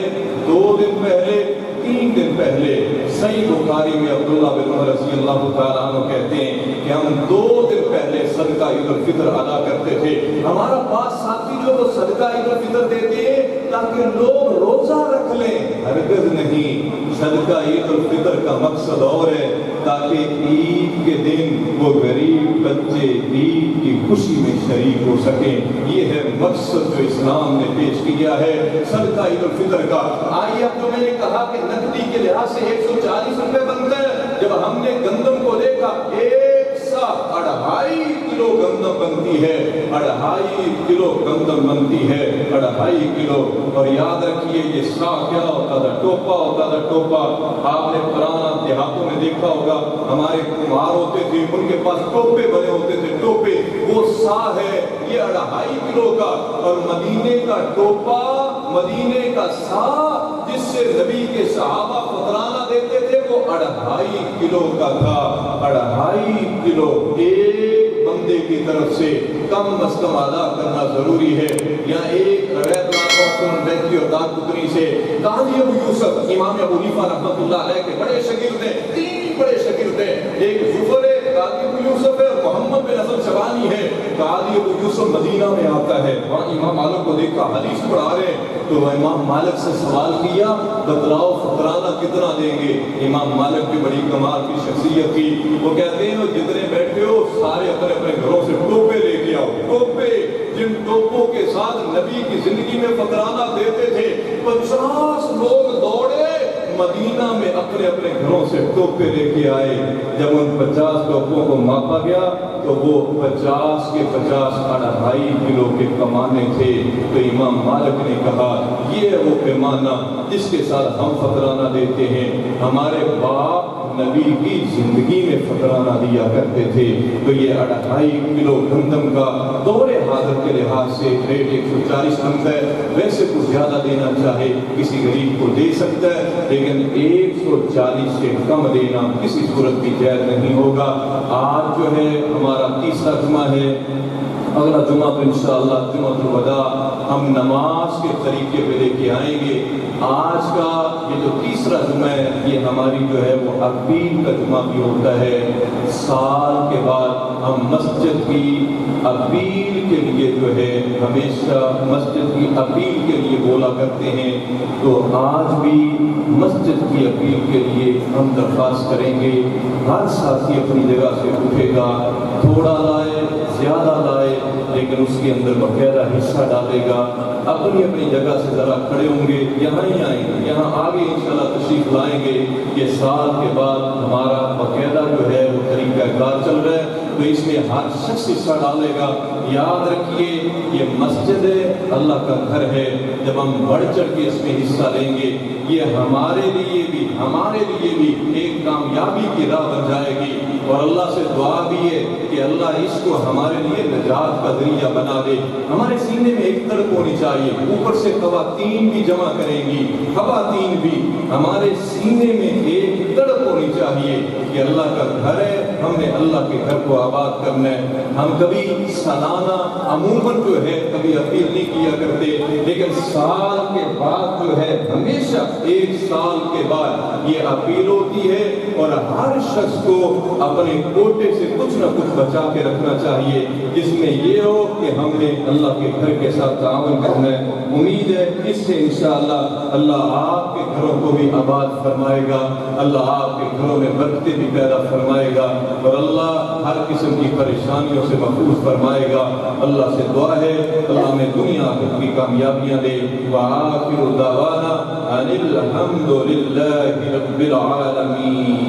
2 دن پہلے، 3 دن پہلے۔ صحیح بخاری میں عبداللہ بن عمر رضی اللہ تعالیٰ عنہ کہتے ہیں کہ ہم 2 دن پہلے صدقہ عید الفطر ادا کرتے تھے۔ ہمارا بعض ساتھی جو وہ صدقہ عید الفطر دیتے ہیں تاکہ لوگ روزہ رکھ لیں، ہرگز نہیں۔ صدقہ عید الفطر کا مقصد اور ہے تاکہ عید کے دن وہ غریب بچے عید کی خوشی میں شریک ہو سکیں۔ یہ ہے مقصد جو اسلام نے پیش کیا ہے صدقہ عید الفطر کا۔ آئیے اب جو میں نے کہا کہ نقدی کے لحاظ سے 140 روپے بنتے ہیں، جب ہم نے گندم کو دیکھا 2.5 کلو گندم بنتی ہے، 2.5 کلو گندم بنتی ہے، 2.5 کلو۔ اور یاد رکھیے یہ سا کیا ہوتا تھا؟ ٹوپا ہوتا تھا، ٹوپا۔ آپ نے پرانا دیہاتوں میں دیکھا ہوگا، ہمارے کمہار ہوتے تھے، ان کے پاس ٹوپے بنے ہوتے تھے، ٹوپے، وہ سا ہے، یہ 2.5 کلو کا۔ اور مدینے کا ٹوپا مدینے کا سا جس سے نبی کے صحابہ فطرانہ دیتے تھے وہ 2.5 کلو کا تھا. 2.5 کلو ایک بندے کی طرف سے کم از کم ادا کرنا ضروری ہے. یا ایک روایت بیٹھی اور دار پتری سے قاضی ابو یوسف امام ابو حنیفہ رحمۃ اللہ علیہ کے بڑے شاگرد ہیں, 3 بڑے شاگرد ہیں. ایک زفر ہے, قاضی ابو یوسف ہے, اور محمد بن حسن شبانی ہے. قاضی ابو یوسف مدینہ میں آتا ہے, وہاں امام مالک کو دیکھا حدیث پڑھا رہے ہیں, تو امام مالک سے سوال کیا بتلاؤ فطرانہ کتنا دیں گے. امام مالک کی بڑی کمال کی شخصیت تھی, وہ کہتے ہیں جتنے بیٹھے ہو سارے اپنے اپنے گھروں سے ٹوپے لے کے آؤ. ٹوپے جن ٹوپوں کے ساتھ نبی کی زندگی میں فطرانہ دیتے تھے. 50 لوگ دوڑے مدینہ میں اپنے اپنے گھروں سے ٹوپے لے کے آئے. جب ان 50 ٹوپوں کو ماپا گیا تو وہ 50 کے 50 2.5 کلو کے کمانے تھے. تو امام مالک نے کہا یہ ہے وہ پیمانہ جس کے ساتھ ہم فطرانہ دیتے ہیں. ہمارے باپ نبی کی زندگی میں فطرانہ دیا کرتے تھے. تو یہ 2.5 کلو گندم کا دور حاضر کے لحاظ سے ریٹ 140 بنتا ہے. ویسے کچھ زیادہ دینا چاہے کسی غریب کو دے سکتا ہے, لیکن 140 سے کم دینا کسی صورت بھی جائز نہیں ہوگا. آج جو ہے ہمارا تیسرا جمعہ ہے, اگلا جمعہ تو انشاءاللہ جمعۃ الوداع ہم نماز کے طریقے پہ لے کے آئیں گے. آج کا یہ جو تیسرا جمعہ ہے یہ ہماری جو ہے وہ اپیل کا جمعہ بھی ہوتا ہے. سال کے بعد ہم مسجد کی اپیل کے لیے جو ہے ہمیشہ مسجد کی اپیل کے لیے بولا کرتے ہیں. تو آج بھی مسجد کی اپیل کے لیے ہم درخواست کریں گے ہر ساتھی اپنی جگہ سے اٹھے گا, تھوڑا لائے زیادہ لائے لیکن اس کے اندر باقاعدہ حصہ ڈالے گا. اپنی اپنی جگہ سے ذرا کھڑے ہوں گے, یہاں ہی آئیں گے, یہاں آگے انشاءاللہ تشریف لائیں گے. یہ سال کے بعد ہمارا باقاعدہ جو ہے وہ طریقہ کار چل رہا ہے, تو اس میں ہر شخص حصہ ڈالے گا. یاد رکھیے یہ مسجد ہے, اللہ کا گھر ہے. جب ہم بڑھ چڑھ کے اس میں حصہ لیں گے یہ ہمارے لیے بھی ایک کامیابی کی راہ بن جائے گی. اور اللہ سے دعا بھی ہے کہ اللہ اس کو ہمارے لیے نجات کا ذریعہ بنا دے. ہمارے سینے میں ایک تڑپ ہونی چاہیے, اوپر سے خواتین بھی جمع کریں گی, خواتین بھی ہمارے سینے میں ایک تڑپ ہونی چاہیے کہ اللہ کا گھر ہے, ہم نے اللہ کے گھر کو آباد کرنا ہے. ہم کبھی سالانہ عموماً جو ہے کبھی اپیل نہیں کیا کرتے, لیکن سال کے بعد جو ہے ہمیشہ ایک سال کے بعد یہ اپیل ہوتی ہے. اور ہر شخص کو اپنے کوٹے سے کچھ نہ کچھ بچا کے رکھنا چاہیے, جس میں یہ ہو کہ ہم نے اللہ کے گھر کے ساتھ تعاون کرنا ہے. امید ہے اس سے انشاءاللہ اللہ آپ کے گھروں کو بھی آباد فرمائے گا, اللہ آپ کے گھروں میں برکتیں بھی پیدا فرمائے گا, اور اللہ ہر قسم کی پریشانیوں سے محفوظ فرمائے گا. اللہ سے دعا ہے اللہ ہمیں دنیا آخرت کی کامیابیاں دے. وآخر دعوانا ان الحمد للہ رب العالمین.